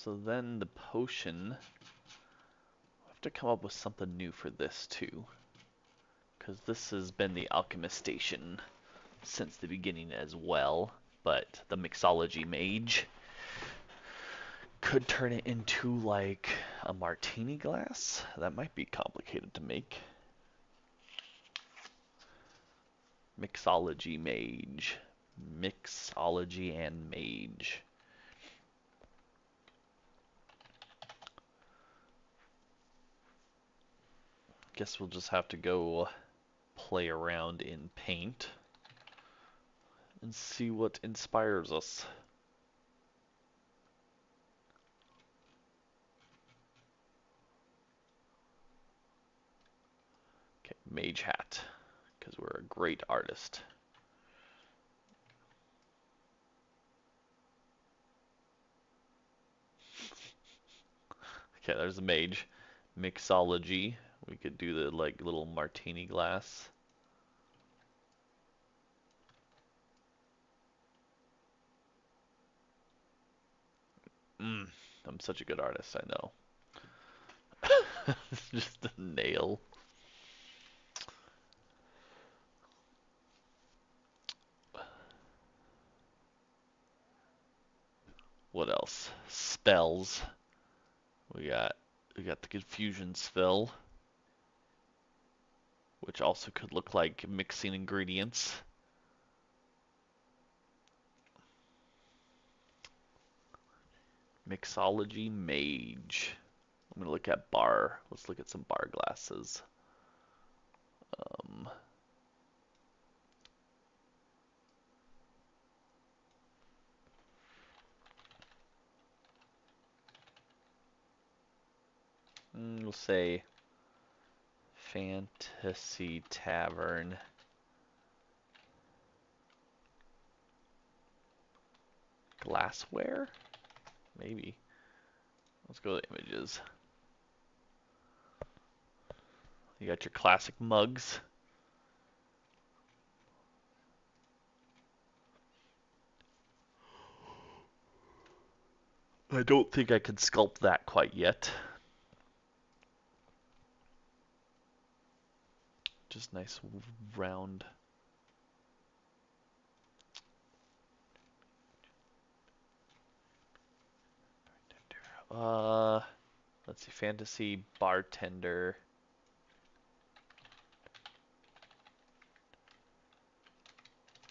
So then the potion, I have to come up with something new for this too, because this has been the alchemist station since the beginning as well, but the mixology mage could turn it into like a martini glass. That might be complicated to make. Mixology mage. Mixology and mage. Guess we'll just have to go play around in paint and see what inspires us. Okay, mage hat, because we're a great artist. Okay, there's a mage. Mixology. We could do the like little martini glass. I'm such a good artist, I know. Just a nail. What else? Spells. We got the confusion spell, which also could look like mixing ingredients. Mixology mage. I'm gonna look at bar. Let's look at some bar glasses. Um, we'll say Fantasy Tavern. Glassware? Maybe. Let's go to images. You got your classic mugs. I don't think I can sculpt that quite yet. Just nice round. Let's see, fantasy bartender.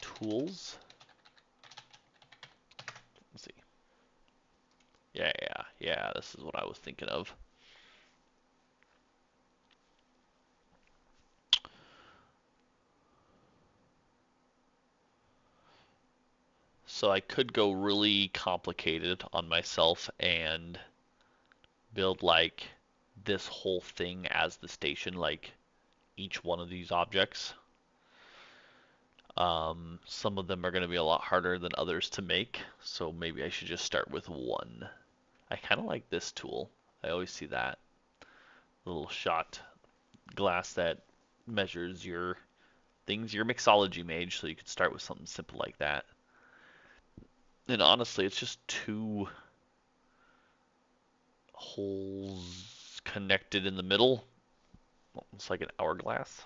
Tools. Let's see. Yeah, this is what I was thinking of. So I could go really complicated on myself and build like this whole thing as the station, like each one of these objects. Some of them are going to be a lot harder than others to make, so maybe I should just start with one. I kind of like this tool. I always see that little shot glass that measures your things, your mixology mage, so you could start with something simple like that. And honestly, it's just two holes connected in the middle. It's like an hourglass.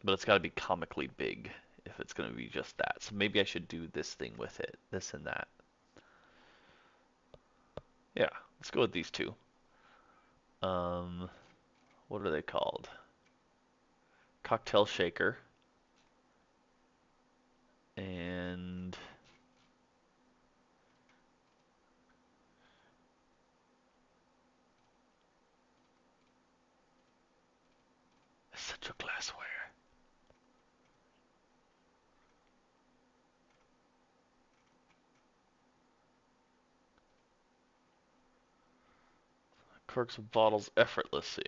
But it's got to be comically big if it's going to be just that. So maybe I should do this thing with it, this and that. Yeah, let's go with these two. What are they called? Cocktail shaker. And essential glassware. Corks of bottles effortlessly.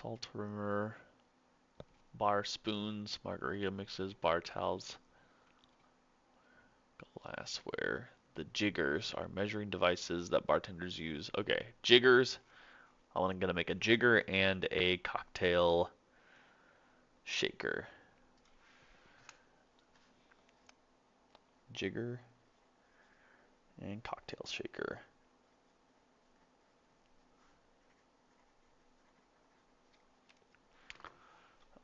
Salt rimmer. Bar spoons, margarita mixes, bar towels, glassware. The jiggers are measuring devices that bartenders use. Okay, jiggers. I'm gonna make a jigger and a cocktail shaker. Jigger and cocktail shaker.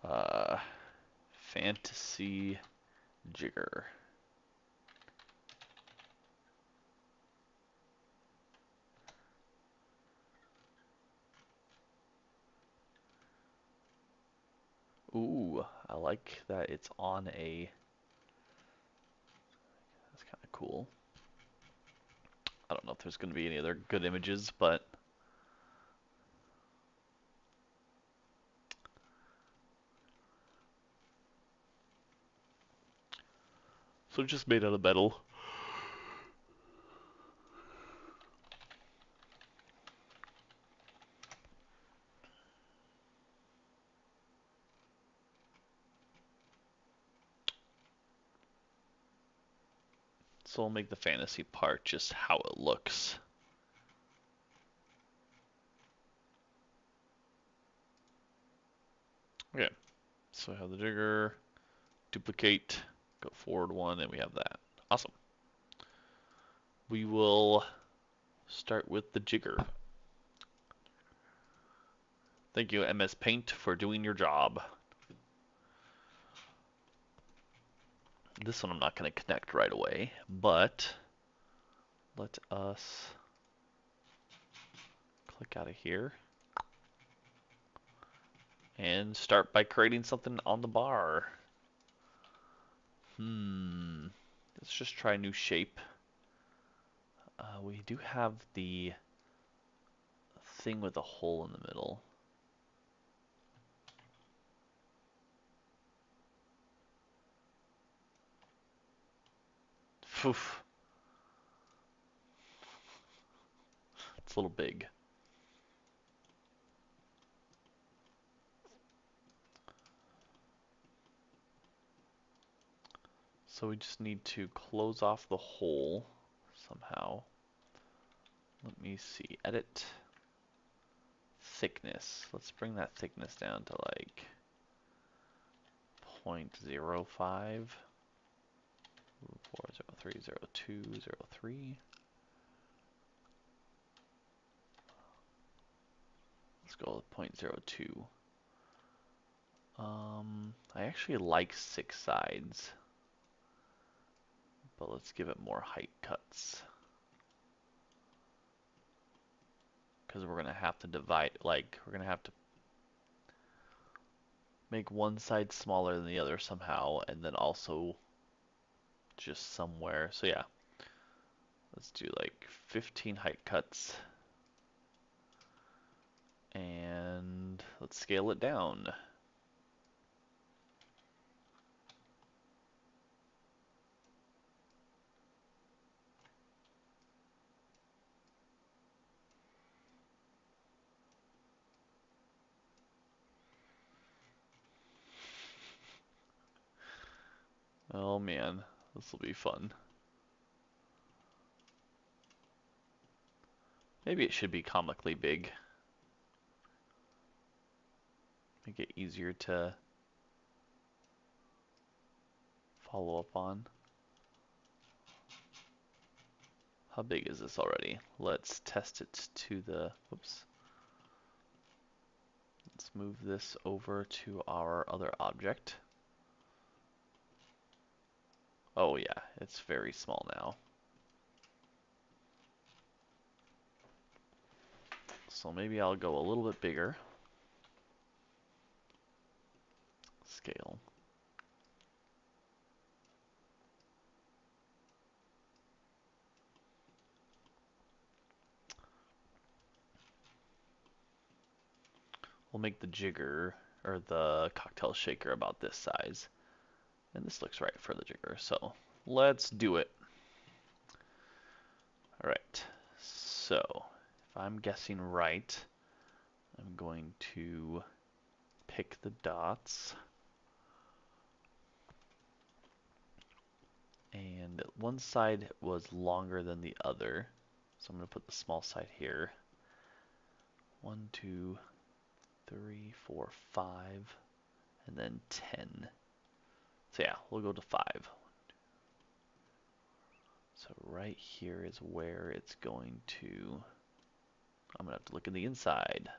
Uh, fantasy jigger. Ooh, I like that it's on a. That's kind of cool. I don't know if there's going to be any other good images, but so it's just made out of metal. So I'll make the fantasy part just how it looks. Okay, so I have the jigger, duplicate, go forward one, and we have that. Awesome. We will start with the jigger. Thank you, MS Paint, for doing your job. This one I'm not going to connect right away, but let us click out of here and start by creating something on the bar. Let's just try a new shape. We do have the thing with a hole in the middle. Poof. It's a little big. So we just need to close off the hole somehow. Let me see. Edit. Thickness. Let's bring that thickness down to like 0.05. 4030203. Let's go with 0.02. I actually like 6 sides, but let's give it more height cuts. Because we're going to have to divide, like, we're going to have to make one side smaller than the other somehow, and then also just somewhere. So yeah, let's do like 15 height cuts. And let's scale it down. Oh man, this will be fun. Maybe it should be comically big. Make it easier to follow up on. How big is this already? Let's test it to the, whoops. Let's move this over to our other object. Oh yeah, it's very small now. So maybe I'll go a little bit bigger. Scale. We'll make the jigger, or the cocktail shaker, about this size. And this looks right for the jigger, so let's do it. Alright, so if I'm guessing right, I'm going to pick the dots. And one side was longer than the other, so I'm going to put the small side here. 1, 2, 3, 4, 5, and then 10. So yeah, we'll go to 5. So right here is where it's going to, I'm going to have to look in the inside.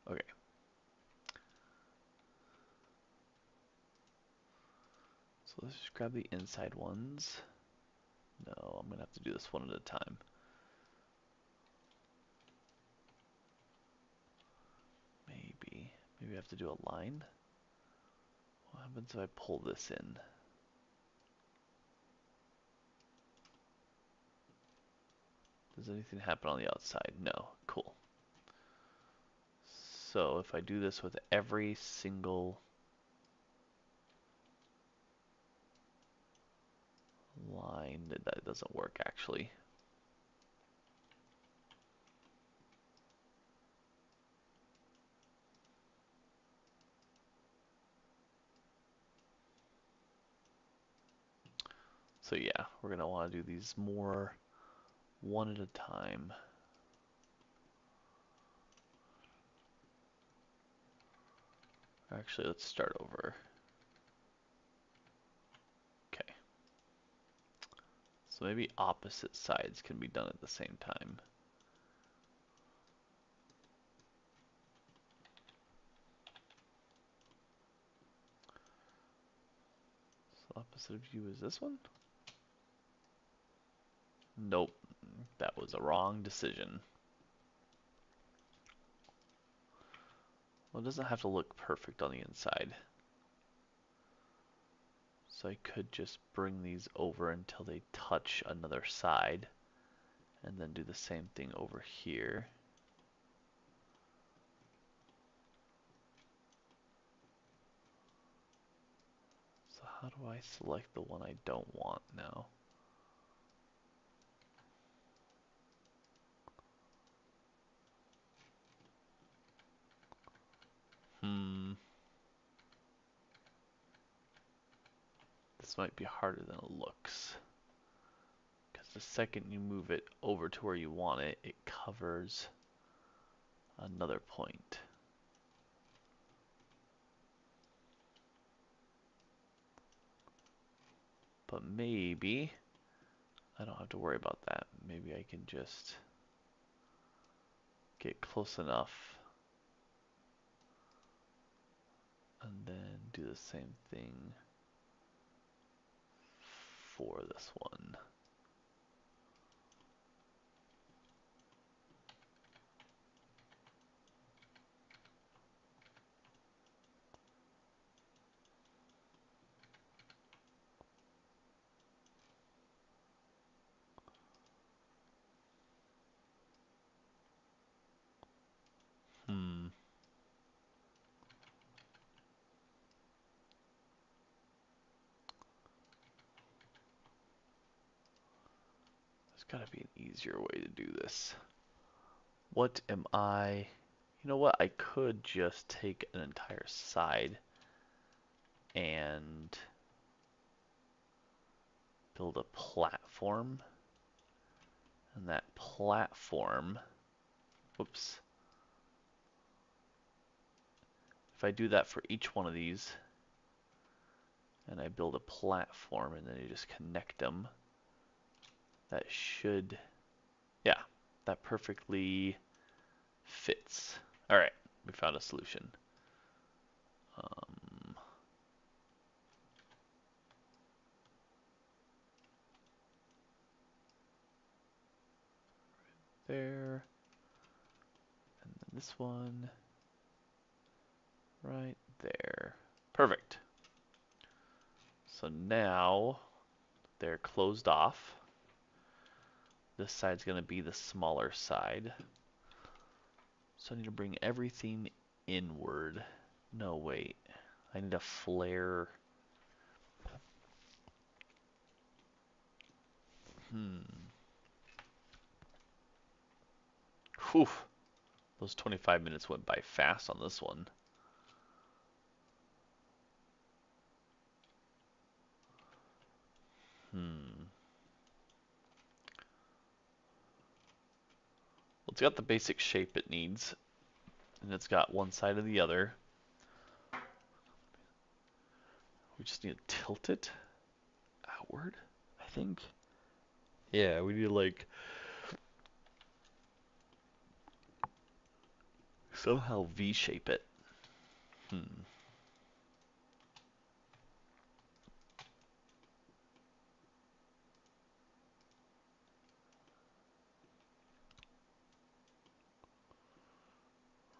Okay. So let's just grab the inside ones. No, I'm going to have to do this one at a time. Maybe I have to do a line. What happens if I pull this in? Does anything happen on the outside? No. Cool. So if I do this with every single line, that doesn't work actually. So yeah, we're going to want to do these more one at a time. Actually, let's start over. Okay. So maybe opposite sides can be done at the same time. So opposite view is this one? Nope, that was a wrong decision. Well, it doesn't have to look perfect on the inside. So I could just bring these over until they touch another side, and then do the same thing over here. So how do I select the one I don't want now? This might be harder than it looks. Because the second you move it over to where you want it, it covers another point. But maybe I don't have to worry about that. Maybe I can just get close enough and then do the same thing for this one. There's gotta be an easier way to do this. What am I? You know what? I could just take an entire side and build a platform. And that platform, whoops. If I do that for each one of these, and I build a platform and then you just connect them, that should, yeah, that perfectly fits. All right, we found a solution. There, and then this one right there. Perfect. So now they're closed off. This side's going to be the smaller side. So I need to bring everything inward. No, wait. I need a flare. Whew. Those 25 minutes went by fast on this one. Well, it's got the basic shape it needs. and it's got one side or the other. We just need to tilt it outward, I think. Yeah, we need to like somehow V-shape it.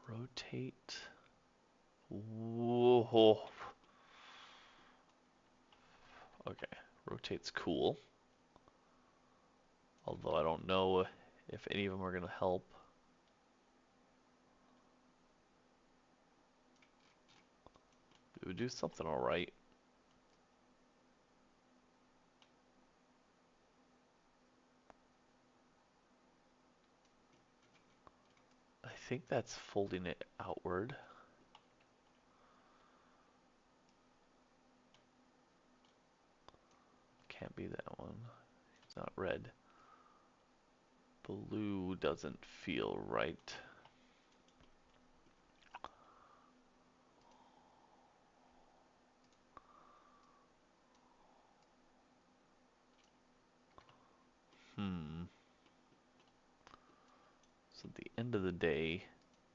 Rotate. Whoa. Okay, rotate's cool. Although I don't know if any of them are going to help. It would do something alright. I think that's folding it outward. Can't be that one. It's not red. Blue doesn't feel right. So at the end of the day,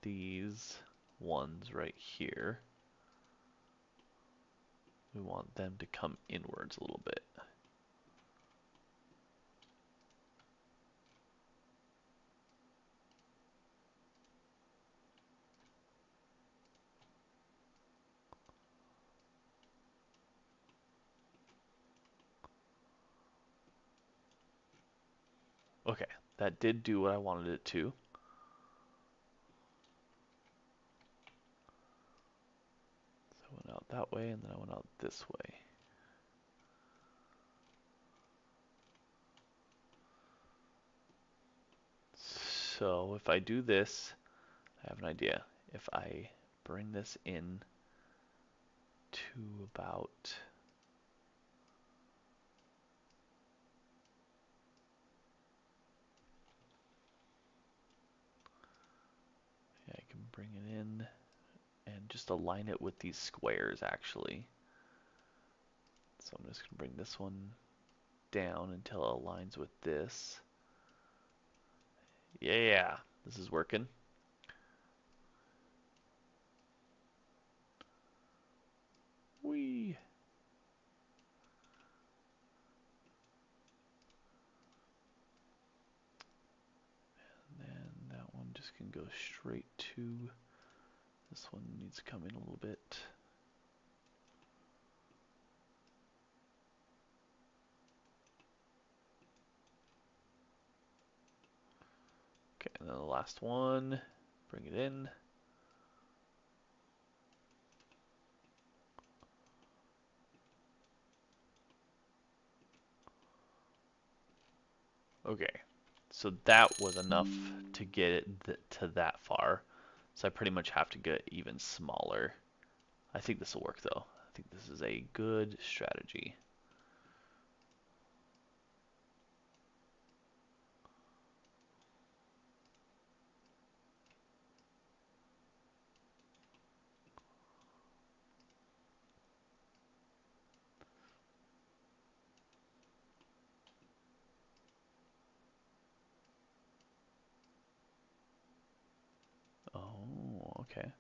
these ones right here, we want them to come inwards a little bit. Okay, that did do what I wanted it to. So I went out that way and then I went out this way. So if I do this, I have an idea. If I bring this in to about I can bring it in and just align it with these squares actually. So I'm just going to bring this one down until it aligns with this. Yeah, this is working. Whee! And then that one just can go straight to, this one needs to come in a little bit. Okay, and then the last one, bring it in. Okay, so that was enough to get it to that far. So I pretty much have to get even smaller. I think this will work though. I think this is a good strategy. Oh, okay.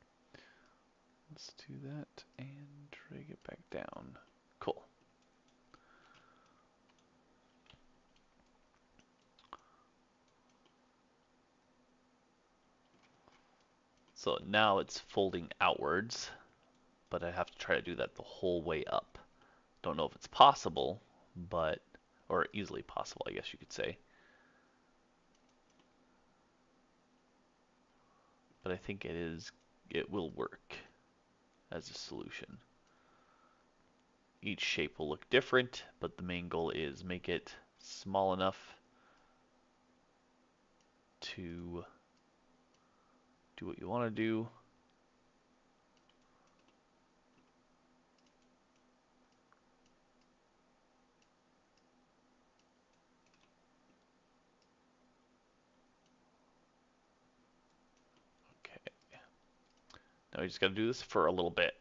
Let's do that and drag it back down. Cool. So now it's folding outwards, but I have to try to do that the whole way up. Don't know if it's possible, but, or easily possible, I guess you could say. But I think it will work as a solution. Each shape will look different, but the main goal is make it small enough to do what you want to do. Okay. Now we just gotta do this for a little bit.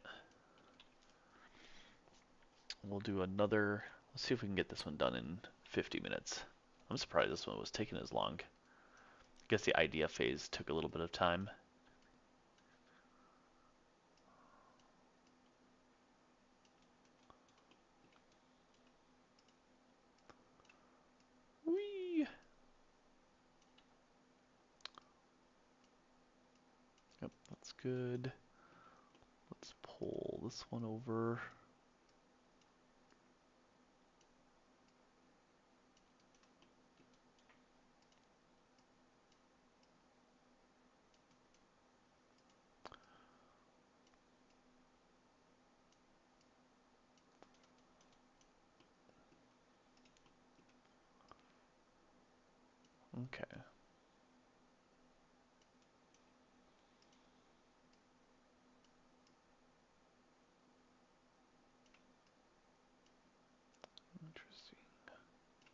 We'll do another, let's see if we can get this one done in 50 minutes. I'm surprised this one was taking as long. I guess the idea phase took a little bit of time. Whee! Yep, that's good. Let's pull this one over. Okay. Interesting.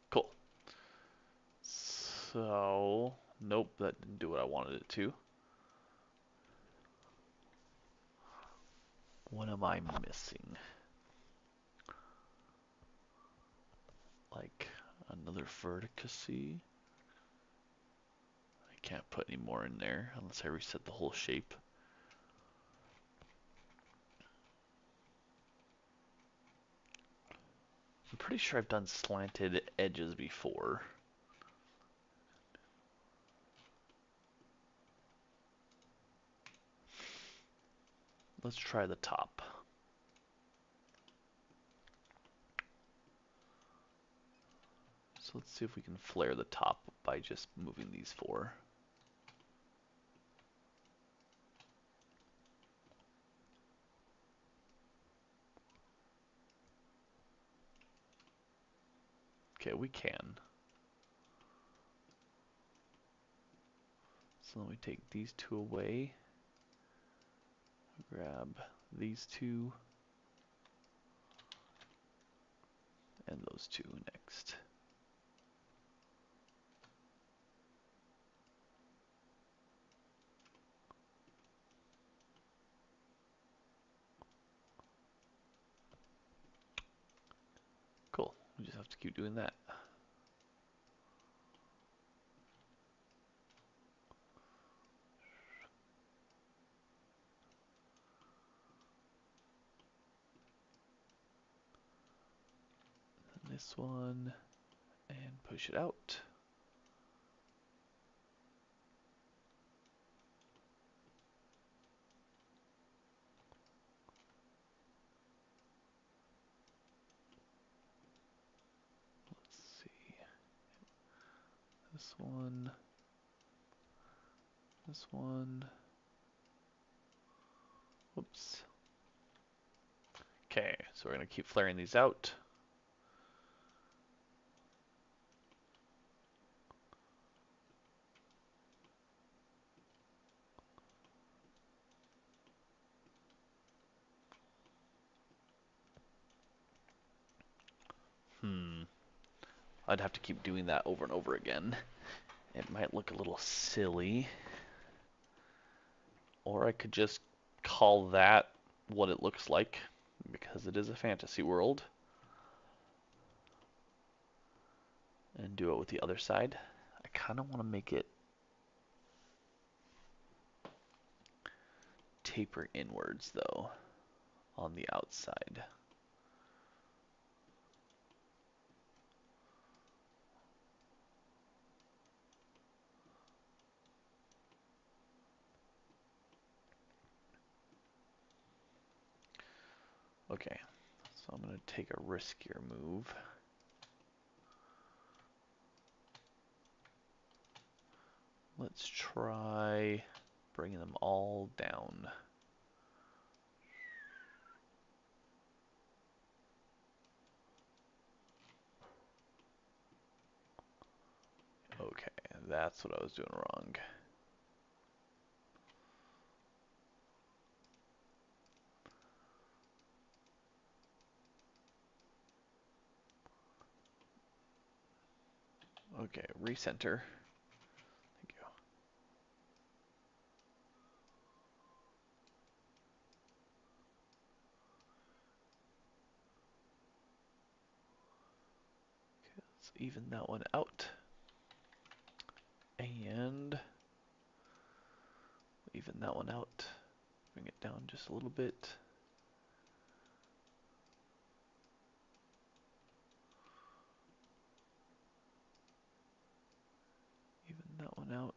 Cool. So, nope, that didn't do what I wanted it to. What am I missing? Like another vertice? I can't put any more in there unless I reset the whole shape. I'm pretty sure I've done slanted edges before. Let's try the top. So let's see if we can flare the top by just moving these four. Okay, we can. So then we take these two away. Grab these two. And those two next. Cool. We just have to keep doing that. And this one, and push it out. Let's see. This one. This one. Whoops. Okay, so we're going to keep flaring these out. I'd have to keep doing that over and over again. It might look a little silly. Or I could just call that what it looks like, because it is a fantasy world. And do it with the other side. I kind of want to make it taper inwards, though, on the outside. Okay, so I'm going to take a riskier move. Let's try bringing them all down. Okay, that's what I was doing wrong. Okay, recenter. Thank you. even that one out. And even that one out. Bring it down just a little bit. Even that one out.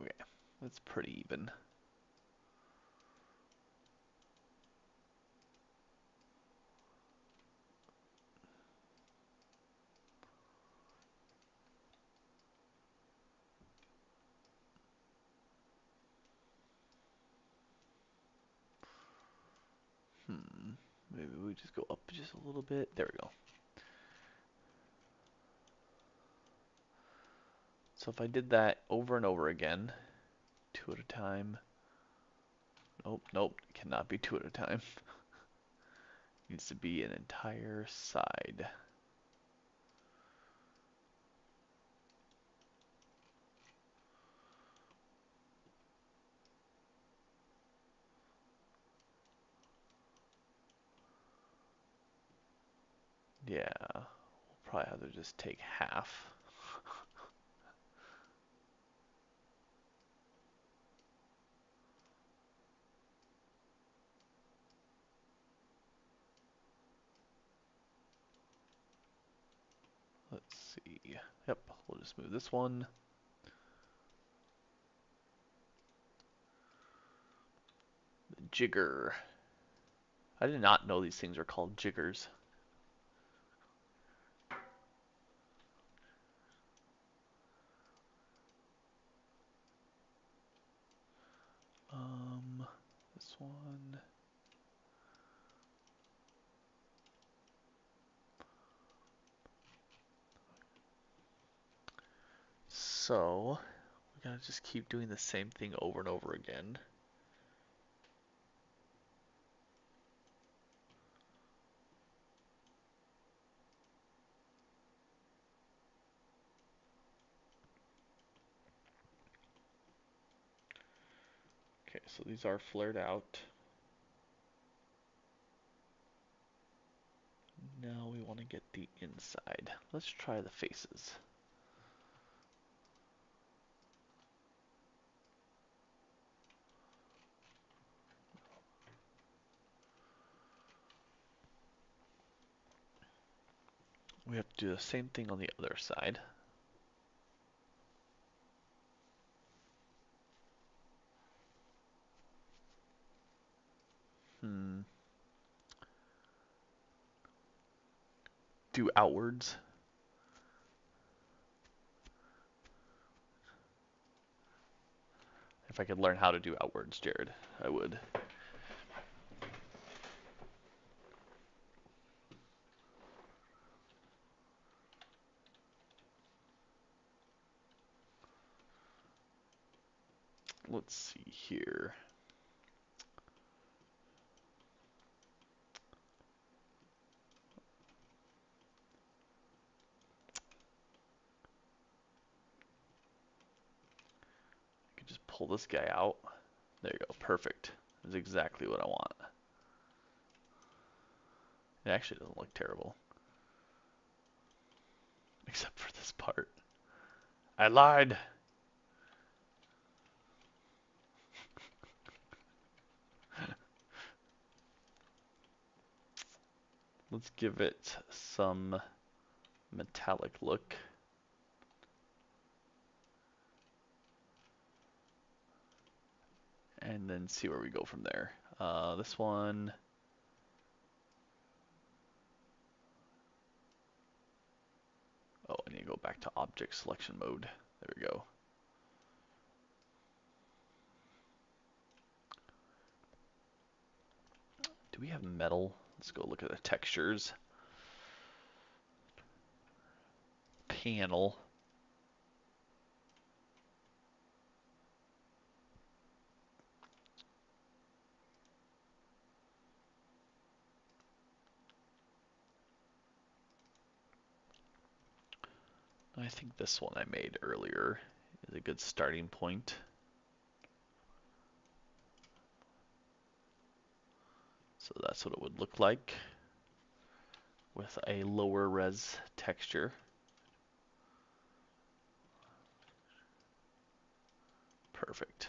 Okay, that's pretty even. Maybe we just go up just a little bit. There we go. So if I did that over and over again, two at a time. Nope, nope, cannot be two at a time. Needs to be an entire side. Yeah, we'll probably have to just take half. Let's see. Yep, we'll just move this one. The jigger. I did not know these things are called jiggers. This one. So, we gotta just keep doing the same thing over and over again. Okay, so these are flared out. Now we want to get the inside. Let's try the faces. We have to do the same thing on the other side. Do outwards. If I could learn how to do outwards, Jared, I would. Let's see here. I could just pull this guy out. There you go, perfect. That's exactly what I want. It actually doesn't look terrible. Except for this part. I lied! Let's give it some metallic look. And then see where we go from there. This one. Oh, I need to go back to object selection mode. There we go. Do we have metal? Let's go look at the textures. Panel. I think this one I made earlier is a good starting point. So that's what it would look like with a lower res texture. Perfect.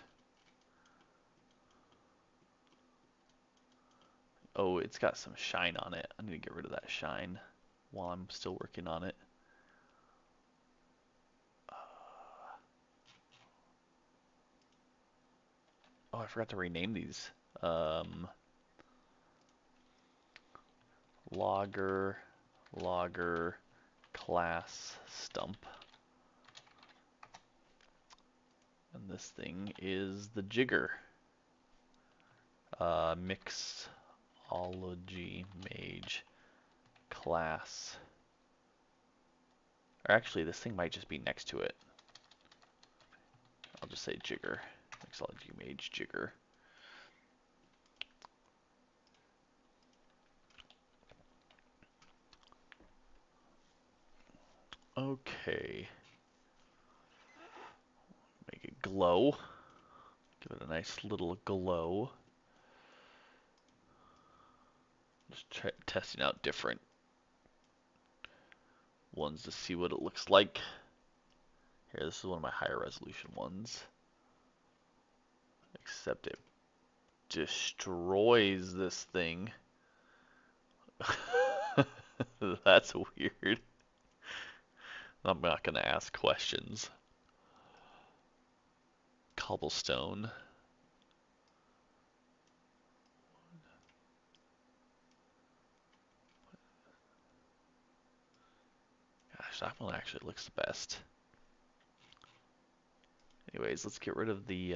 Oh, it's got some shine on it. I need to get rid of that shine while I'm still working on it. Oh, I forgot to rename these. Logger, logger, class, stump. And this thing is the jigger. Mixology mage class. Or actually, this thing might just be next to it. I'll just say jigger. Mixology mage jigger. Okay. Make it glow. Give it a nice little glow. Just testing out different ones to see what it looks like. Here, this is one of my higher resolution ones. Except it destroys this thing. That's weird. I'm not going to ask questions. Cobblestone. Gosh, that one actually looks the best. Anyways, let's get rid of the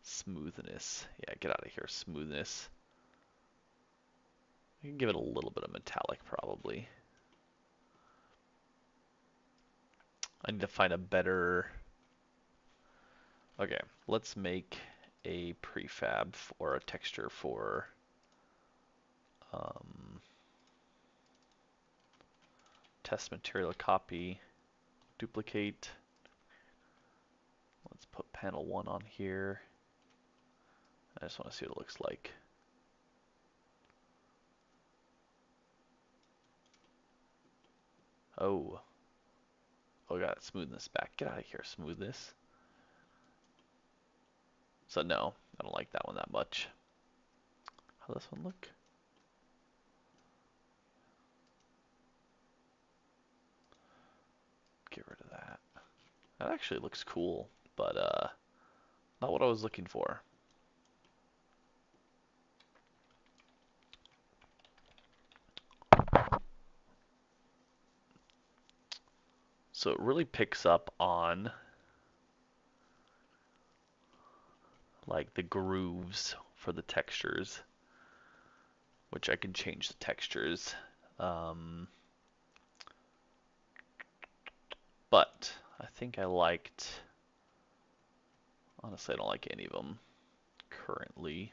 smoothness. Yeah, get out of here, smoothness. We can give it a little bit of metallic, probably. I need to find a better... Okay, let's make a prefab or a texture for test material copy, duplicate. Let's put panel 1 on here. I just want to see what it looks like. Oh, got smoothness back. Get out of here, smoothness. So no, I don't like that one that much. How does this one look? Get rid of that. That actually looks cool, but not what I was looking for. So it really picks up on like the grooves for the textures, which I can change the textures. But I think I liked, honestly, I don't like any of them currently,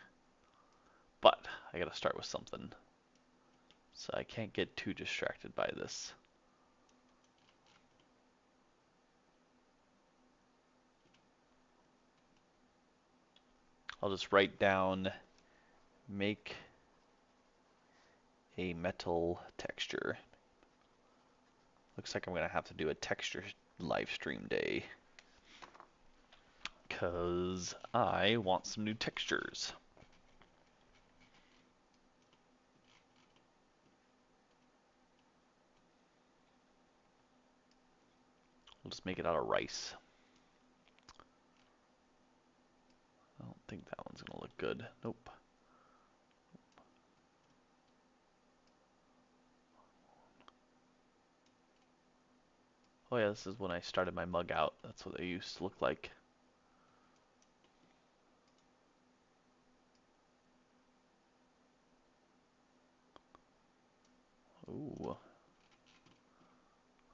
but I gotta start with something. So I can't get too distracted by this. I'll just write down make a metal texture. Looks like I'm gonna have to do a texture live stream day because I want some new textures. We'll just make it out of rice. I don't think that one's gonna look good. Nope. Oh yeah, this is when I started my mug out. That's what they used to look like. Ooh.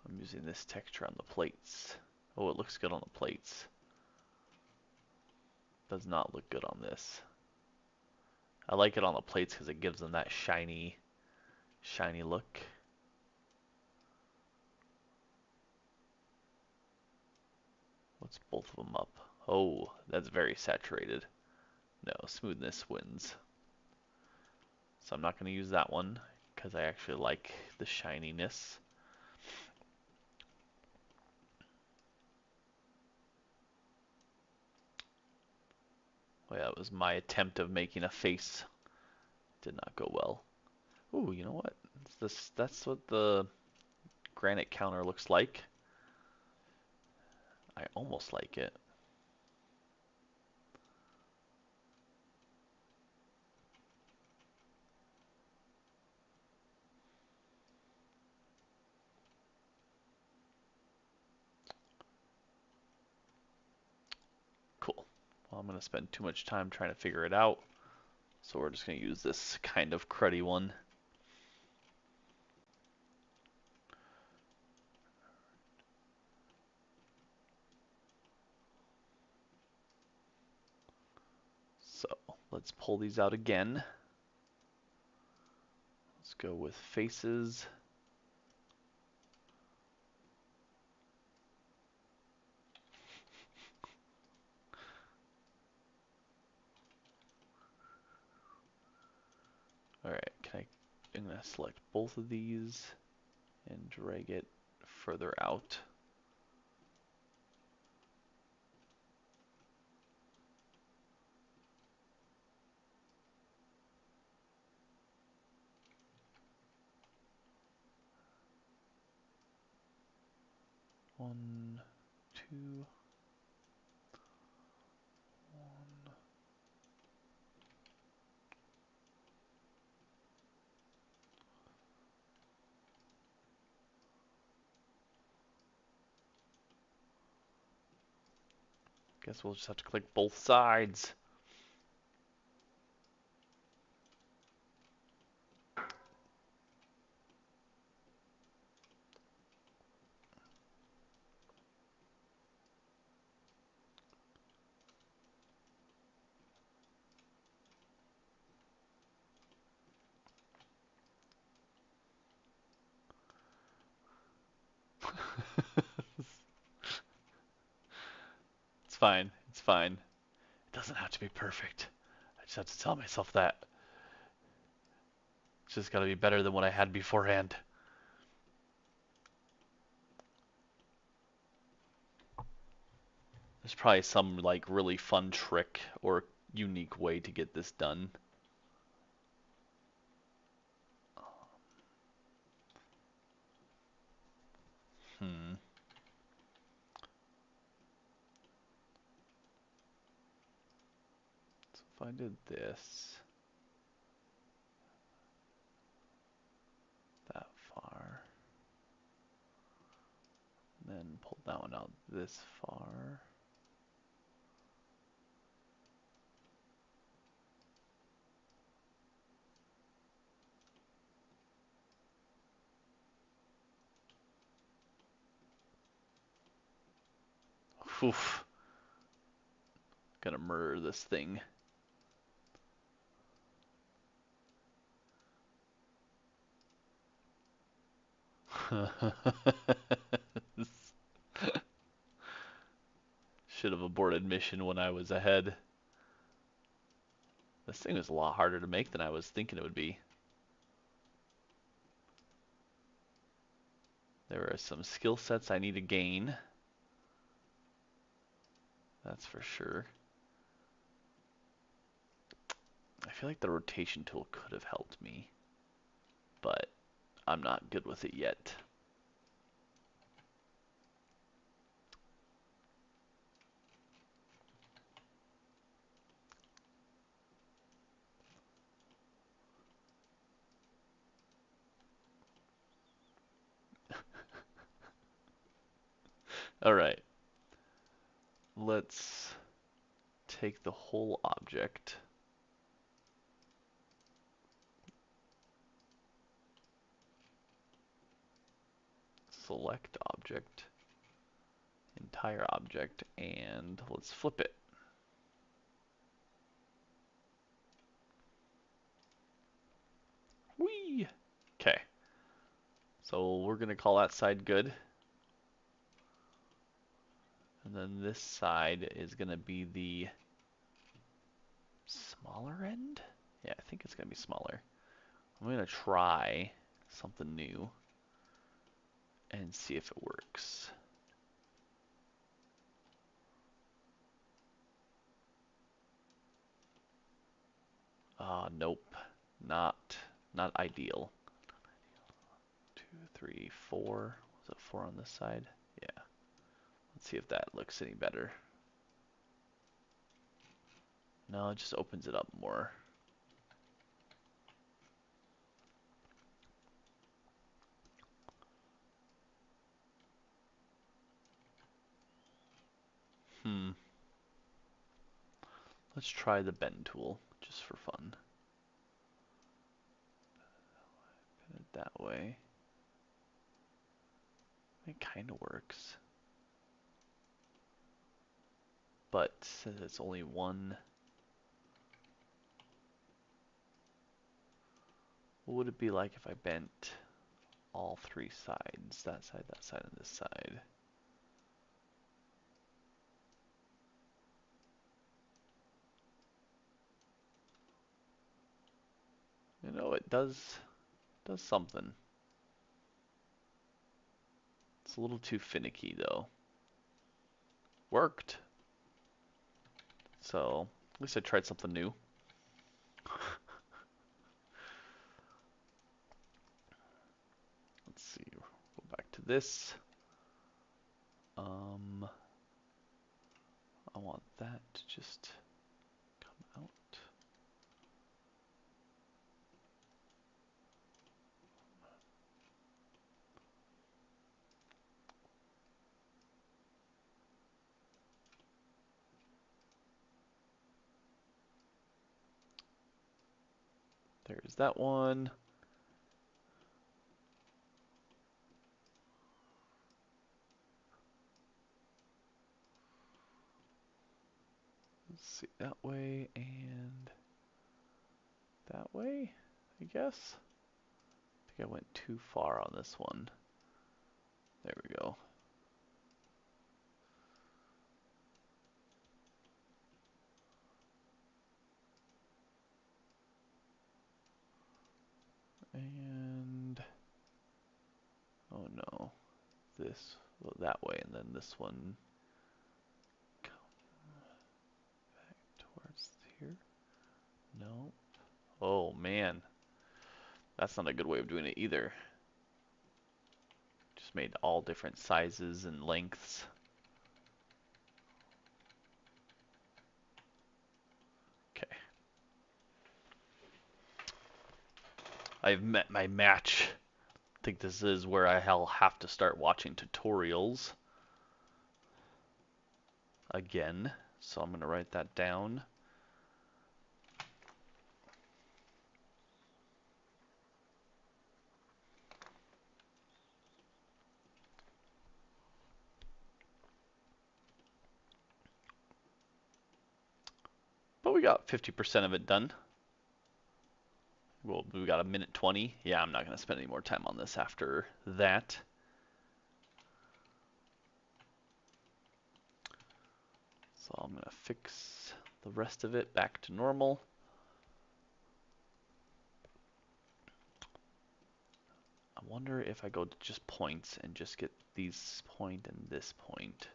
I'm using this texture on the plates. Oh, it looks good on the plates. Does not look good on this. I like it on the plates because it gives them that shiny look. Let's both of them up. Oh, that's very saturated. No, smoothness wins. So I'm not going to use that one because I actually like the shininess. Oh yeah, that was my attempt of making a face. Did not go well. Ooh, you know what? That's what the granite counter looks like. I almost like it. Cool. Well, I'm going to spend too much time trying to figure it out. So we're just going to use this kind of cruddy one. So let's pull these out again. Let's go with faces. Alright, I'm going to select both of these and drag it further out. One, two, one. Guess we'll just have to click both sides. It's fine. It's fine. It doesn't have to be perfect. I just have to tell myself that. It's just got to be better than what I had beforehand. There's probably some like really fun trick or unique way to get this done. Hmm. So if I did this that far, then pull that one out this far. Oof. Gonna murder this thing. Should have aborted mission when I was ahead. This thing was a lot harder to make than I was thinking it would be. There are some skill sets I need to gain. That's for sure. I feel like the rotation tool could have helped me, but I'm not good with it yet. Alright, let's take the whole object, select object, entire object, and let's flip it. Whee! Okay, so we're going to call that side good. And then this side is going to be the smaller end? Yeah, I think it's going to be smaller. I'm gonna try something new and see if it works. Nope, not ideal. 2, 3, 4. Was it 4 on this side? Yeah. Let's see if that looks any better. No, it just opens it up more. Let's try the bend tool, just for fun. Bend it that way. It kind of works. But since it's only one, what would it be like if I bent all 3 sides? That side, and this side. You know, it does something. It's a little too finicky though. Worked. So, at least I tried something new. Let's see, go back to this. I want that to just come out. There's that one. Let's see, that way and that way, I guess. I think I went too far on this one. There we go. And, oh no, this, well, that way, and then this one come back towards here. No. Oh man, that's not a good way of doing it either. Just made all different sizes and lengths. Okay. I've met my match. I think this is where I'll have to start watching tutorials again. So I'm going to write that down. But we got 50% of it done. Well, we got a minute 20. Yeah, I'm not going to spend any more time on this after that. So I'm going to fix the rest of it back to normal. I wonder if I go to just points and just get these point and this point.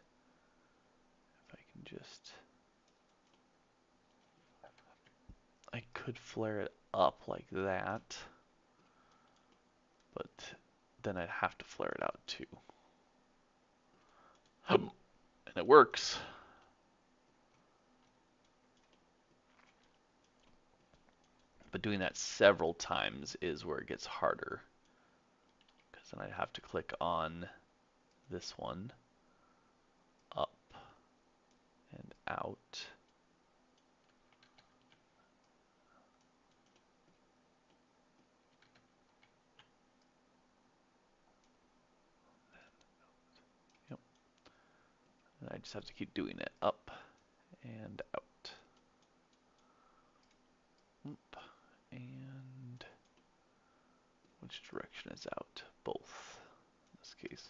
If I can just... I could flare it up like that. But then I'd have to flare it out too. And it works. But doing that several times is where it gets harder. Because then I'd have to click on this one, up and out. Yep. And I just have to keep doing it, up and out. Up and which direction is out? Both, in this case.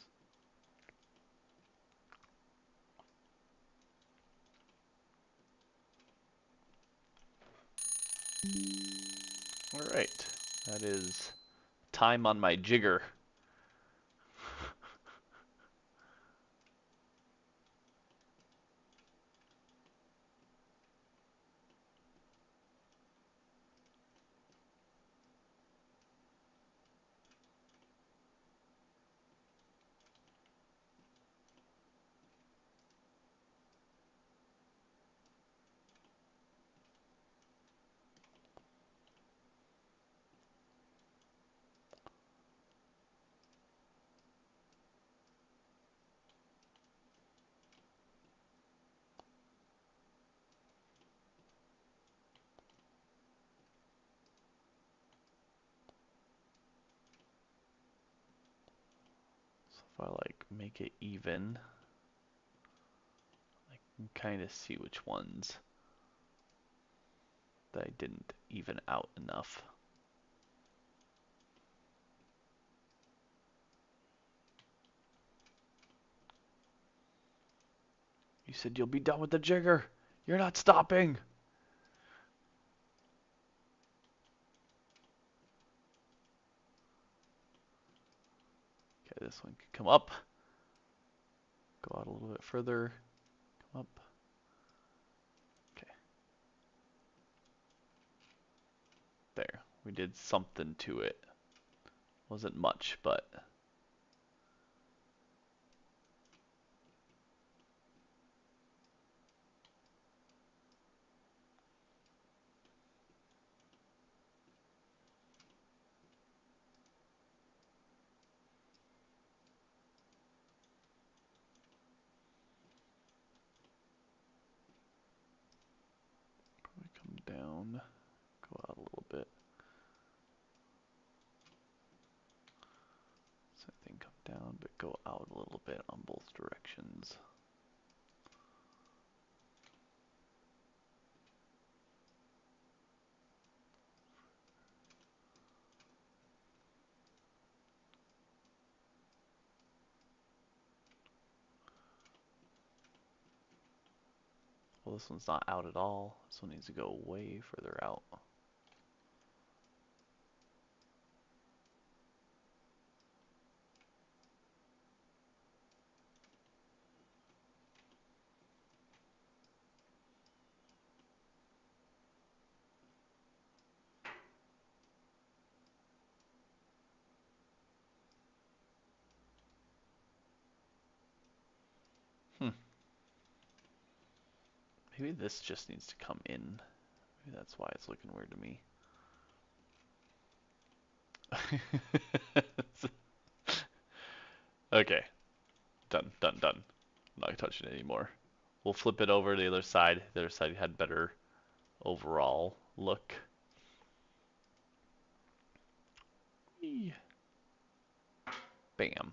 Alright, that That is time on my jigger. So if I like make it even, I can kind of see which ones that I didn't even out enough. You said you'll be done with the jigger. You're not stopping. Okay, this one can come up. Go out a little bit further. Come up. Okay. There. We did something to it. Wasn't much, but probably come down. Go out a little bit. Same thing, come down, but go out a little bit on both directions. Well, this one's not out at all. This one needs to go way further out. Hmm. Maybe this just needs to come in. Maybe that's why it's looking weird to me. Okay. Done, done, done. I'm not touching it anymore. We'll flip it over to the other side. The other side had better overall look. Whee. Bam.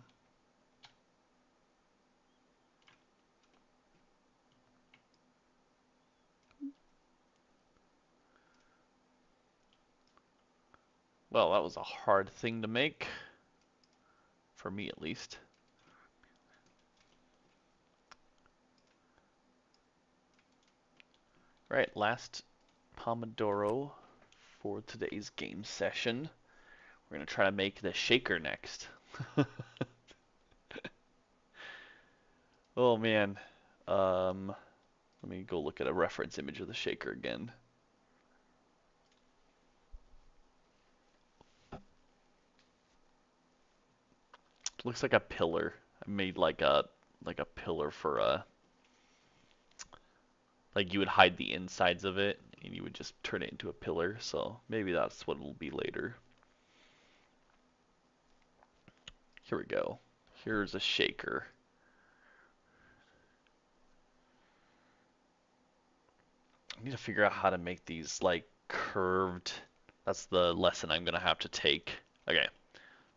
Well, that was a hard thing to make. For me, at least. Right, last Pomodoro for today's game session. We're going to try to make the shaker next. Oh man. Let me go look at a reference image of the shaker again. Looks like a pillar. I made like a pillar for a like you would hide the insides of it and you would just turn it into a pillar. So maybe that's what it'll be later. Here we go. Here's a shaker. I need to figure out how to make these like curved. That's the lesson I'm gonna have to take. Okay,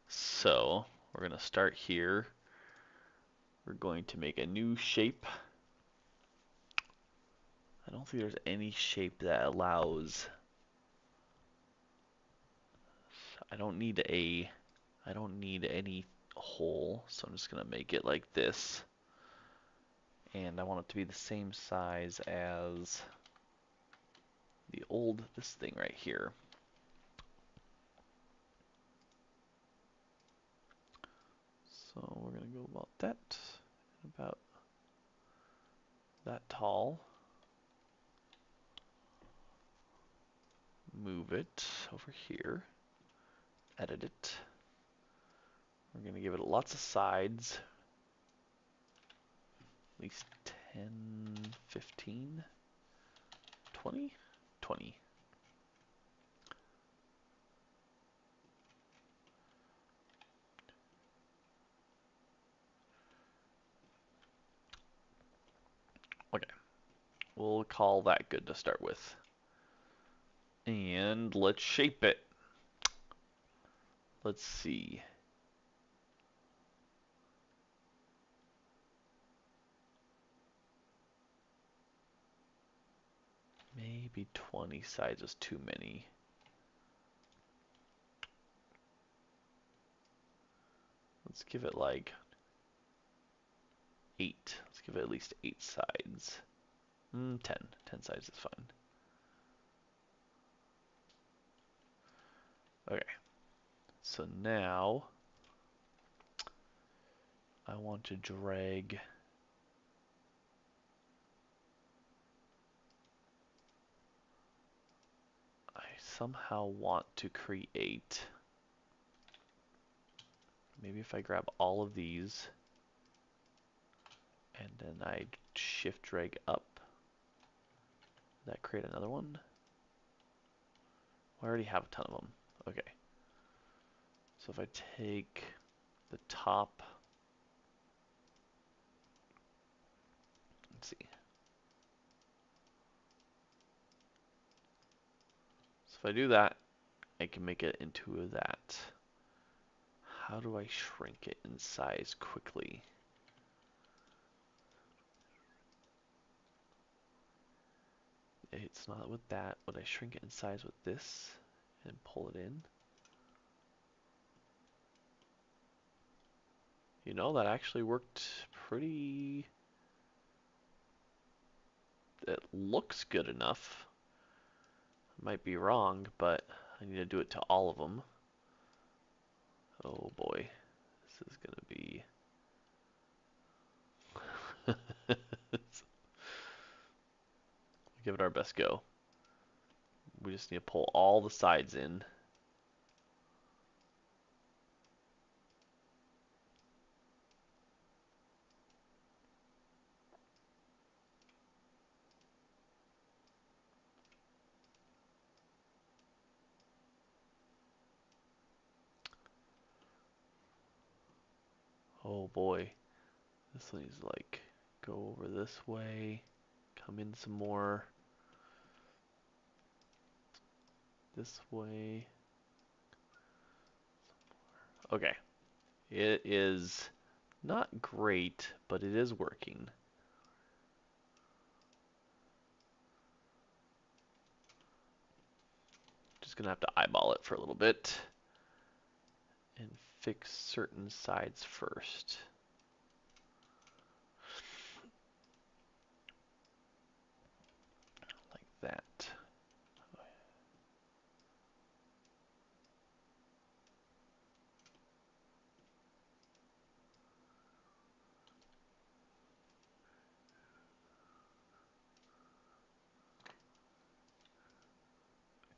so we're gonna start here. We're going to make a new shape. I don't think there's any shape that allows. I don't need any hole, so I'm just gonna make it like this. And I want it to be the same size as this thing right here. So we're going to go about that, about that tall. Move it over here. Edit it. We're going to give it lots of sides. At least 10, 15, 20? 20. Okay. We'll call that good to start with. And let's shape it. Let's see. Maybe 20 sides is too many. Let's give it like 8. Let's give it at least 8 sides. 10. 10 sides is fine. Okay. So now I want to drag I somehow want to create, maybe if I grab all of these and then I shift drag up, does that create another one? I already have a ton of them. Okay. So if I take the top, let's see. So if I do that, I can make it into that. How do I shrink it in size quickly? It's not with that. Would I shrink it in size with this and pull it in? You know, that actually worked pretty... It looks good enough. Might be wrong, but I need to do it to all of them. Oh boy, this is gonna be... Give it our best go. We just need to pull all the sides in. Oh boy, this needs to like go over this way, come in some more, this way. Okay, it is not great, but it is working. Just gonna have to eyeball it for a little bit and fix certain sides first. Like that.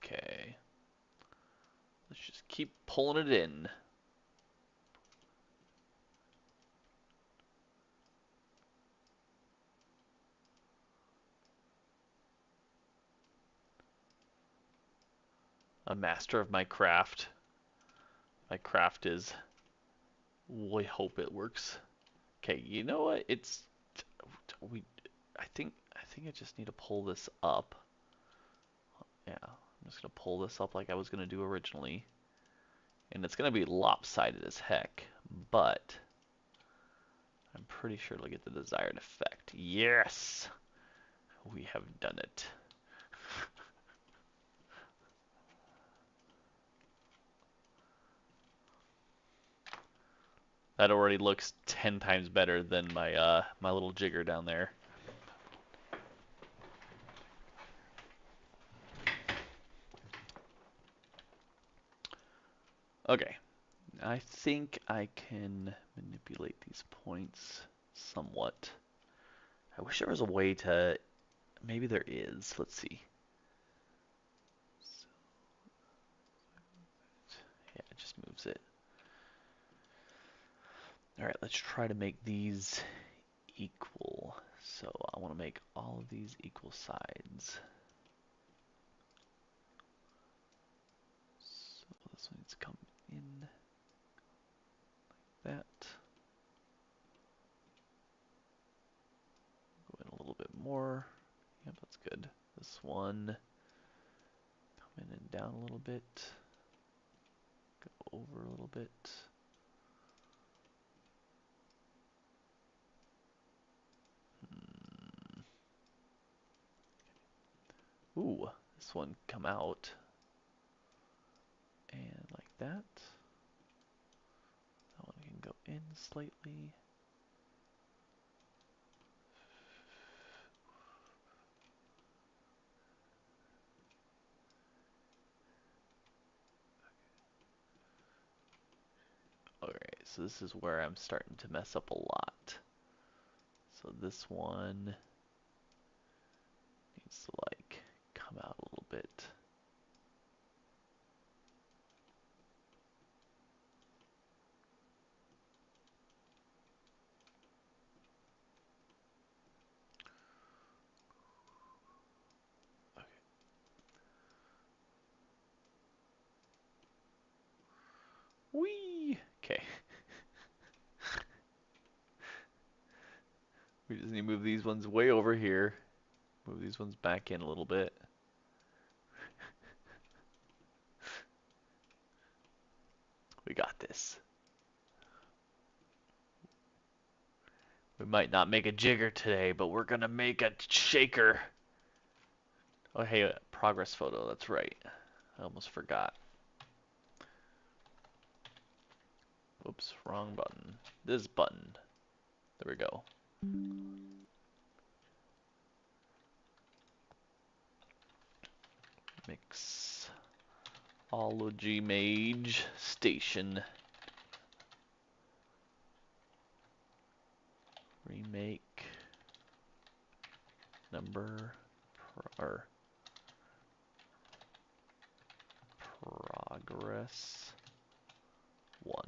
Okay. Let's just keep pulling it in. A master of my craft. My craft is, we hope it works. Okay, you know what? I think I just need to pull this up. Yeah, I'm just gonna pull this up like I was gonna do originally. And it's gonna be lopsided as heck, but I'm pretty sure it'll get the desired effect. Yes! We have done it. That already looks 10 times better than my little jigger down there. Okay, I think I can manipulate these points somewhat. I wish there was a way to, maybe there is. Let's see. Yeah, it just moves it. All right, let's try to make these equal. So I want to make all of these equal sides. So this one needs to come in like that. Go in a little bit more. Yep, that's good. This one, come in and down a little bit. Go over a little bit. Ooh, this one come out. And like that. That one can go in slightly. Alright, so this is where I'm starting to mess up a lot. So this one needs to like come out a little bit. Okay. Whee! Okay. We just need to move these ones way over here. Move these ones back in a little bit. We got this. We might not make a jigger today, but we're gonna make a shaker. Oh, hey, progress photo. That's right. I almost forgot. Oops, wrong button. This button. There we go. Mixology Mage Station. Remake number or progress 1.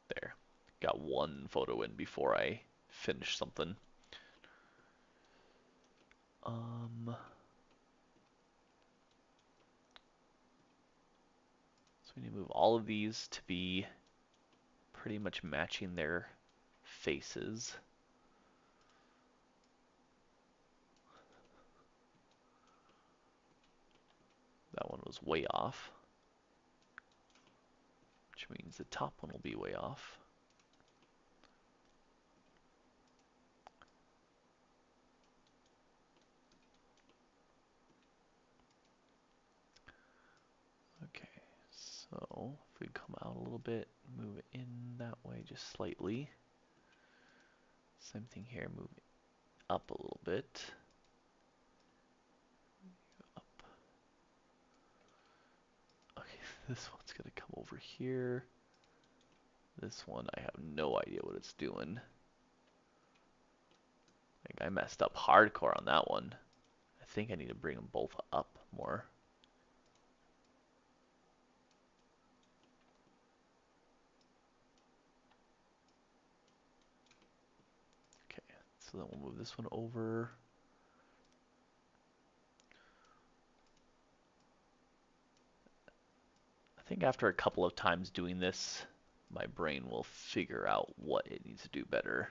There. Got one photo in before I finish something. So we need to move all of these to be pretty much matching their faces. That one was way off, which means the top one will be way off. Okay, so if we come out a little bit, move it in that way just slightly. Same thing here, move it up a little bit. Up. Okay, this one's gonna come over here. This one, I have no idea what it's doing. Like, I messed up hardcore on that one. I think I need to bring them both up more. Okay, so then we'll move this one over. I think after a couple of times doing this, my brain will figure out what it needs to do better.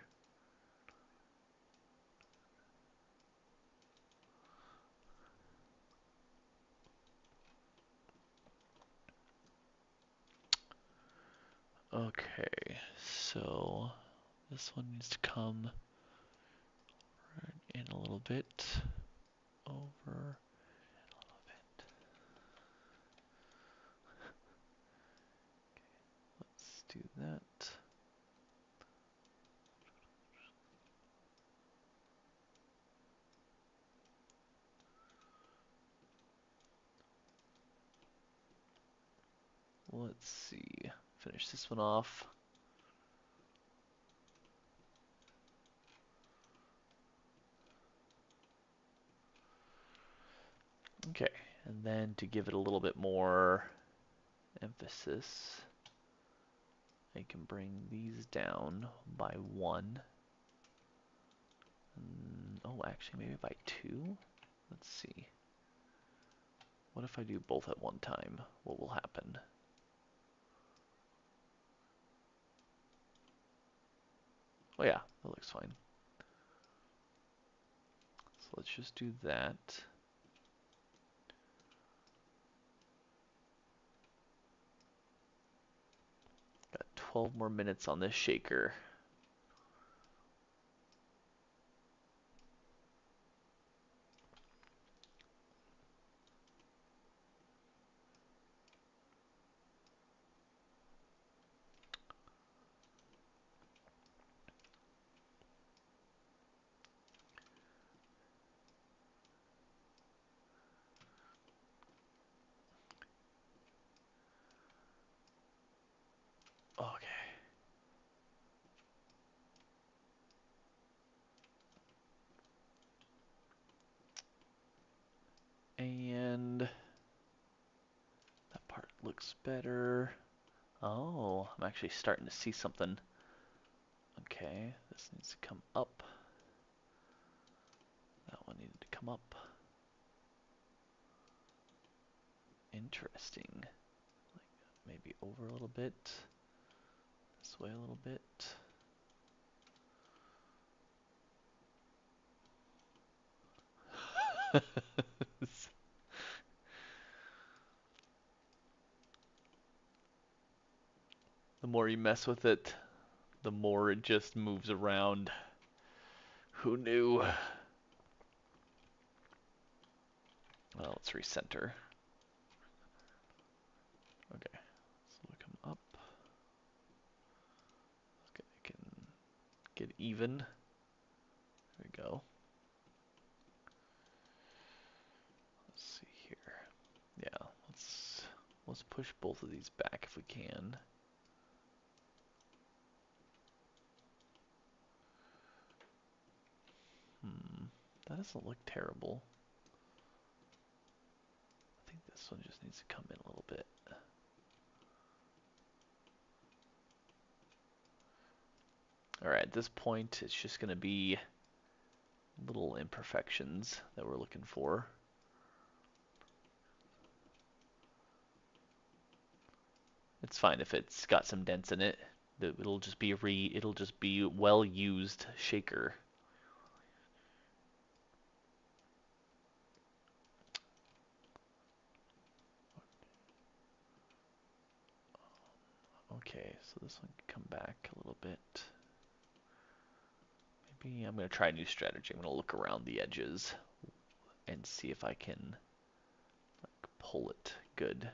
Okay, so this one needs to come in a little bit, over a little bit. Okay, let's do that. let's see. Finish this one off. Okay, and then to give it a little bit more emphasis, I can bring these down by 1. Oh, actually, maybe by 2? Let's see. What if I do both at one time? What will happen? Oh yeah, that looks fine. So let's just do that. Got 12 more minutes on this shaker. Okay. And that part looks better. Oh, I'm actually starting to see something. Okay, this needs to come up. That one needed to come up. Interesting. Like maybe over a little bit. This way a little bit. The more you mess with it, the more it just moves around. Who knew? Well, let's recenter. Okay, so we come up. Okay, I can get even. There we go. Let's see here. Yeah, let's push both of these back if we can. That doesn't look terrible. I think this one just needs to come in a little bit. Alright, at this point, it's just going to be little imperfections that we're looking for. It's fine if it's got some dents in it. It'll just be well used shaker. Okay, so this one can come back a little bit. Maybe I'm going to try a new strategy. I'm going to look around the edges and see if I can like, pull it good.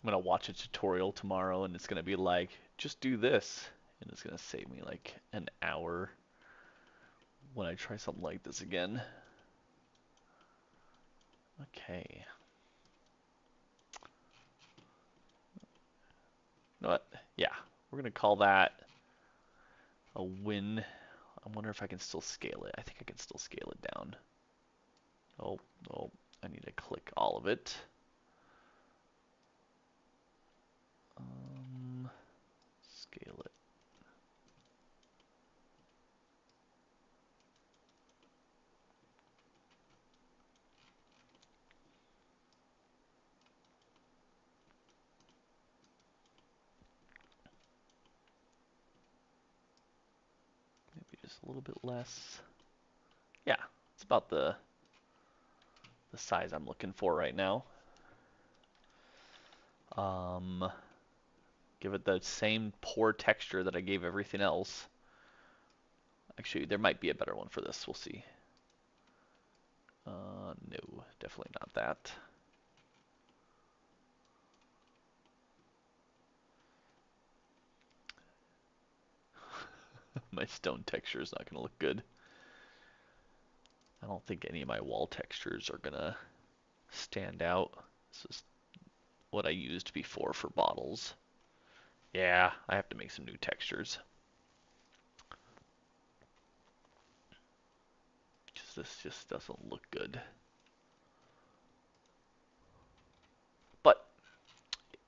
I'm gonna watch a tutorial tomorrow and it's gonna be like, just do this. And it's gonna save me like an hour when I try something like this again. Okay. You know what? Yeah, we're gonna call that a win. I wonder if I can still scale it. I think I can still scale it down. Oh, oh, I need to click all of it. Scale it. Maybe just a little bit less. Yeah, it's about the size I'm looking for right now. Give it the same poor texture that I gave everything else. Actually, there might be a better one for this. We'll see. No, definitely not that. My stone texture is not going to look good. I don't think any of my wall textures are going to stand out. This is what I used before for bottles. Yeah, I have to make some new textures. Because this just doesn't look good. But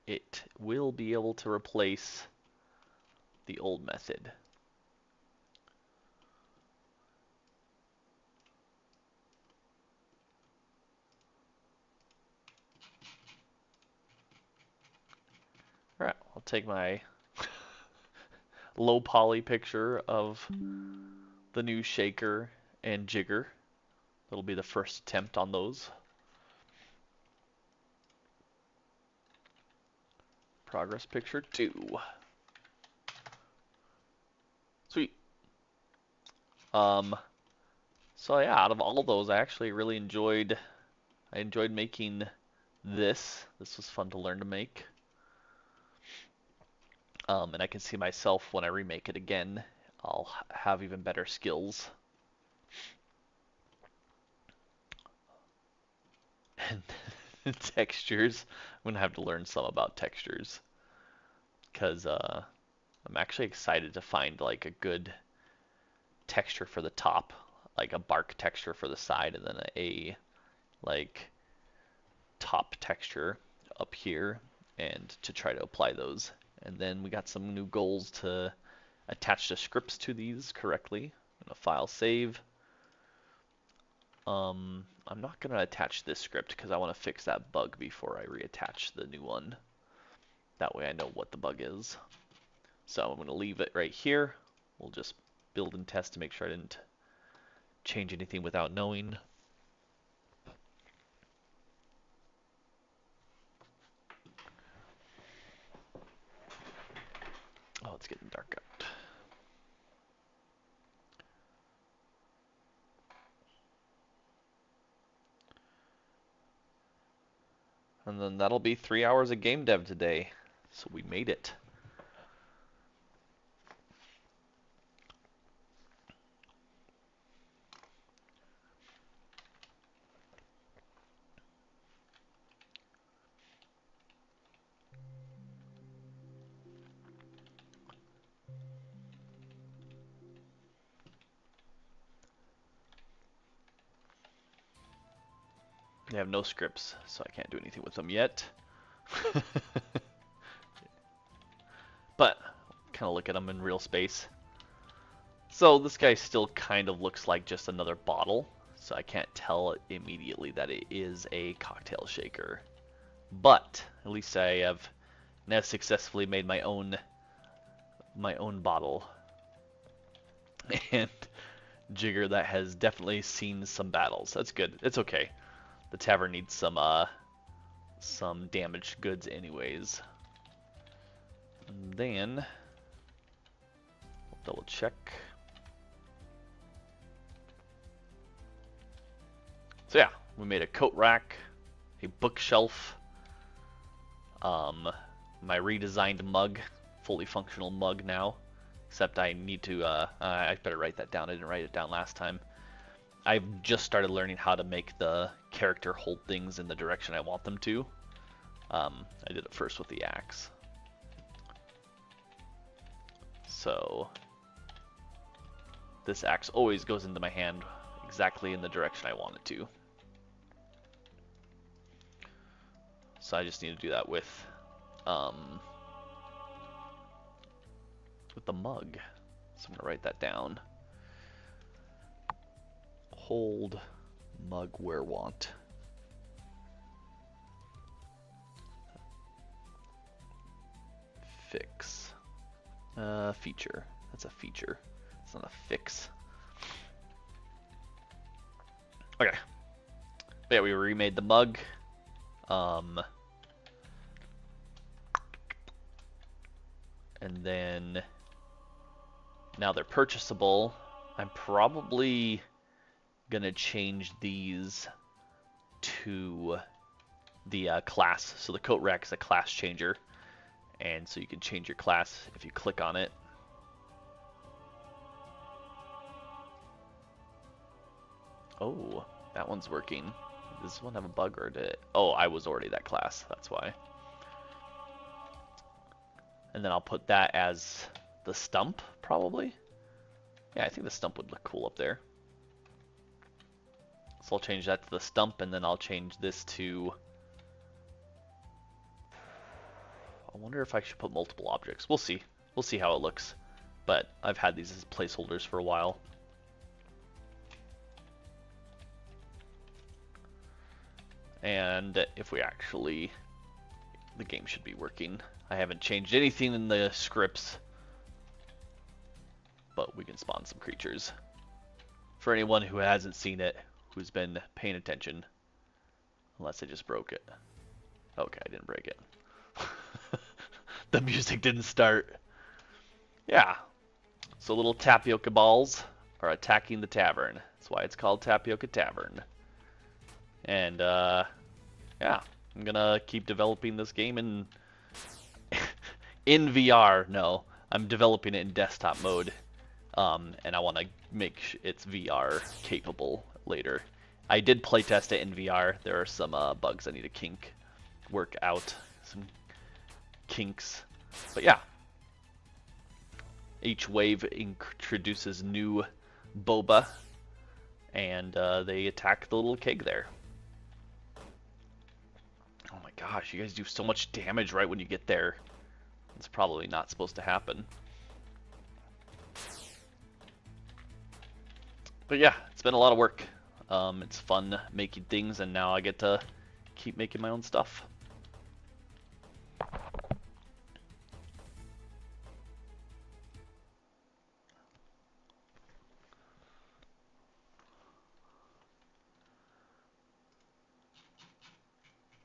it will be able to replace the old method. Alright, I'll take my low poly picture of the new shaker and jigger. That'll be the first attempt on those. Progress picture 2. Sweet. So yeah, out of all those, I actually really enjoyed making this. This was fun to learn to make. And I can see myself when I remake it again, I'll have even better skills. And textures, I'm gonna have to learn some about textures, because I'm actually excited to find like a good texture for the top, like a bark texture for the side, and then a like top texture up here, and to try to apply those. And then we got some new goals to attach the scripts to these correctly. I'm gonna file save. I'm not gonna attach this script because I want to fix that bug before I reattach the new one. That way I know what the bug is. So I'm gonna leave it right here. We'll just build and test to make sure I didn't change anything without knowing. Oh, it's getting dark out. And then that'll be 3 hours of game dev today. So we made it. They have no scripts, so I can't do anything with them yet. But kind of look at them in real space. So this guy still kind of looks like just another bottle, so I can't tell immediately that it is a cocktail shaker. But at least I have now successfully made my own bottle and jigger that has definitely seen some battles. That's good. It's okay. The tavern needs some damaged goods anyways. And then we'll double check. So yeah, we made a coat rack, a bookshelf, my redesigned mug, fully functional mug now. Except I need to, I better write that down. I didn't write it down last time. I've just started learning how to make the character hold things in the direction I want them to. I did it first with the axe. So this axe always goes into my hand exactly in the direction I want it to. So I just need to do that with the mug. So I'm gonna write that down. Hold mug where want. Fix. Feature. That's a feature. It's not a fix. Okay. But yeah, we remade the mug. And then now they're purchasable. I'm probably gonna change these to the class. So the coat rack is a class changer, and so you can change your class if you click on it. Oh, that one's working. Does this one have a bug or did it? Oh, I was already that class, that's why. And then I'll put that as the stump, probably. Yeah, I think the stump would look cool up there. So I'll change that to the stump, and then I'll change this to... I wonder if I should put multiple objects. We'll see. We'll see how it looks. But I've had these as placeholders for a while. And if we actually... the game should be working. I haven't changed anything in the scripts. But we can spawn some creatures. For anyone who hasn't seen it, who's been paying attention. Unless I just broke it. Okay, I didn't break it. The music didn't start. Yeah. So little tapioca balls are attacking the tavern. That's why it's called Tapioca Tavern. And, yeah. I'm gonna keep developing this game in... in VR. No. I'm developing it in desktop mode. And I want to make it's VR capable later. I did playtest it in VR. There are some bugs I need to work out. Some kinks. But yeah. Each wave introduces new boba. And they attack the little keg there. Oh my gosh, you guys do so much damage right when you get there. It's probably not supposed to happen. But yeah, it's been a lot of work. It's fun making things, and now I get to keep making my own stuff.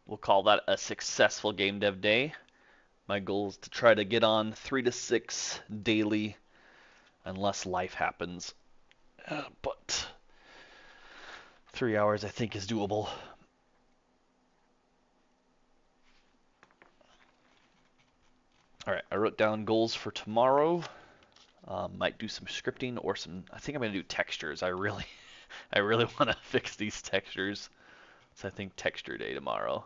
We'll call that a successful game dev day. My goal is to try to get on 3 to 6 daily, unless life happens. But 3 hours I think is doable. Alright, I wrote down goals for tomorrow. Might do some scripting or some... I think I'm going to do textures. I really want to fix these textures. So I think texture day tomorrow.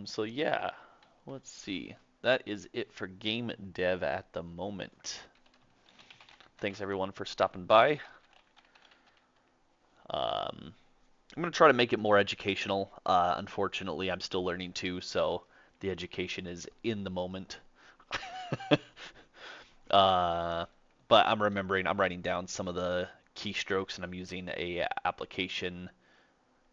So yeah, let's see. That is it for game dev at the moment. Thanks everyone for stopping by. I'm going to try to make it more educational. Unfortunately, I'm still learning too, so the education is in the moment. But I'm writing down some of the keystrokes, and I'm using a application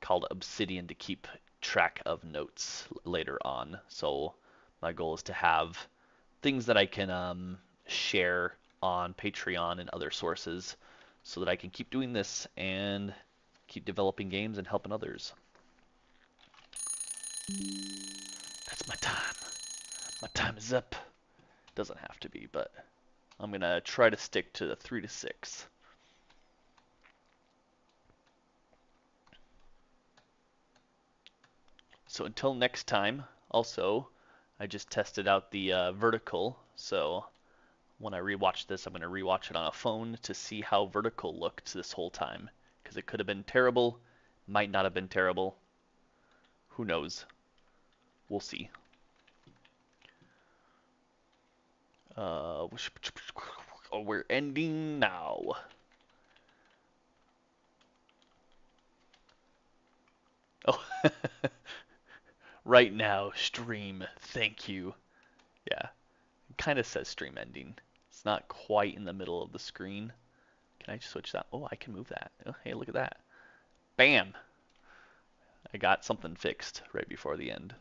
called Obsidian to keep track of notes later on. So my goal is to have things that I can share on Patreon and other sources so that I can keep doing this and keep developing games and helping others. That's my time. My time is up. Doesn't have to be, but I'm going to try to stick to the 3 to 6. So until next time, also, I just tested out the vertical, so when I rewatch this, I'm going to rewatch it on a phone to see how vertical looked this whole time. Because it could have been terrible, might not have been terrible. Who knows? We'll see. We're ending now. Oh, right now, stream. Thank you. Yeah, it kind of says stream ending. It's not quite in the middle of the screen. Can I switch that? Oh, I can move that. Oh, hey, look at that. Bam! I got something fixed right before the end.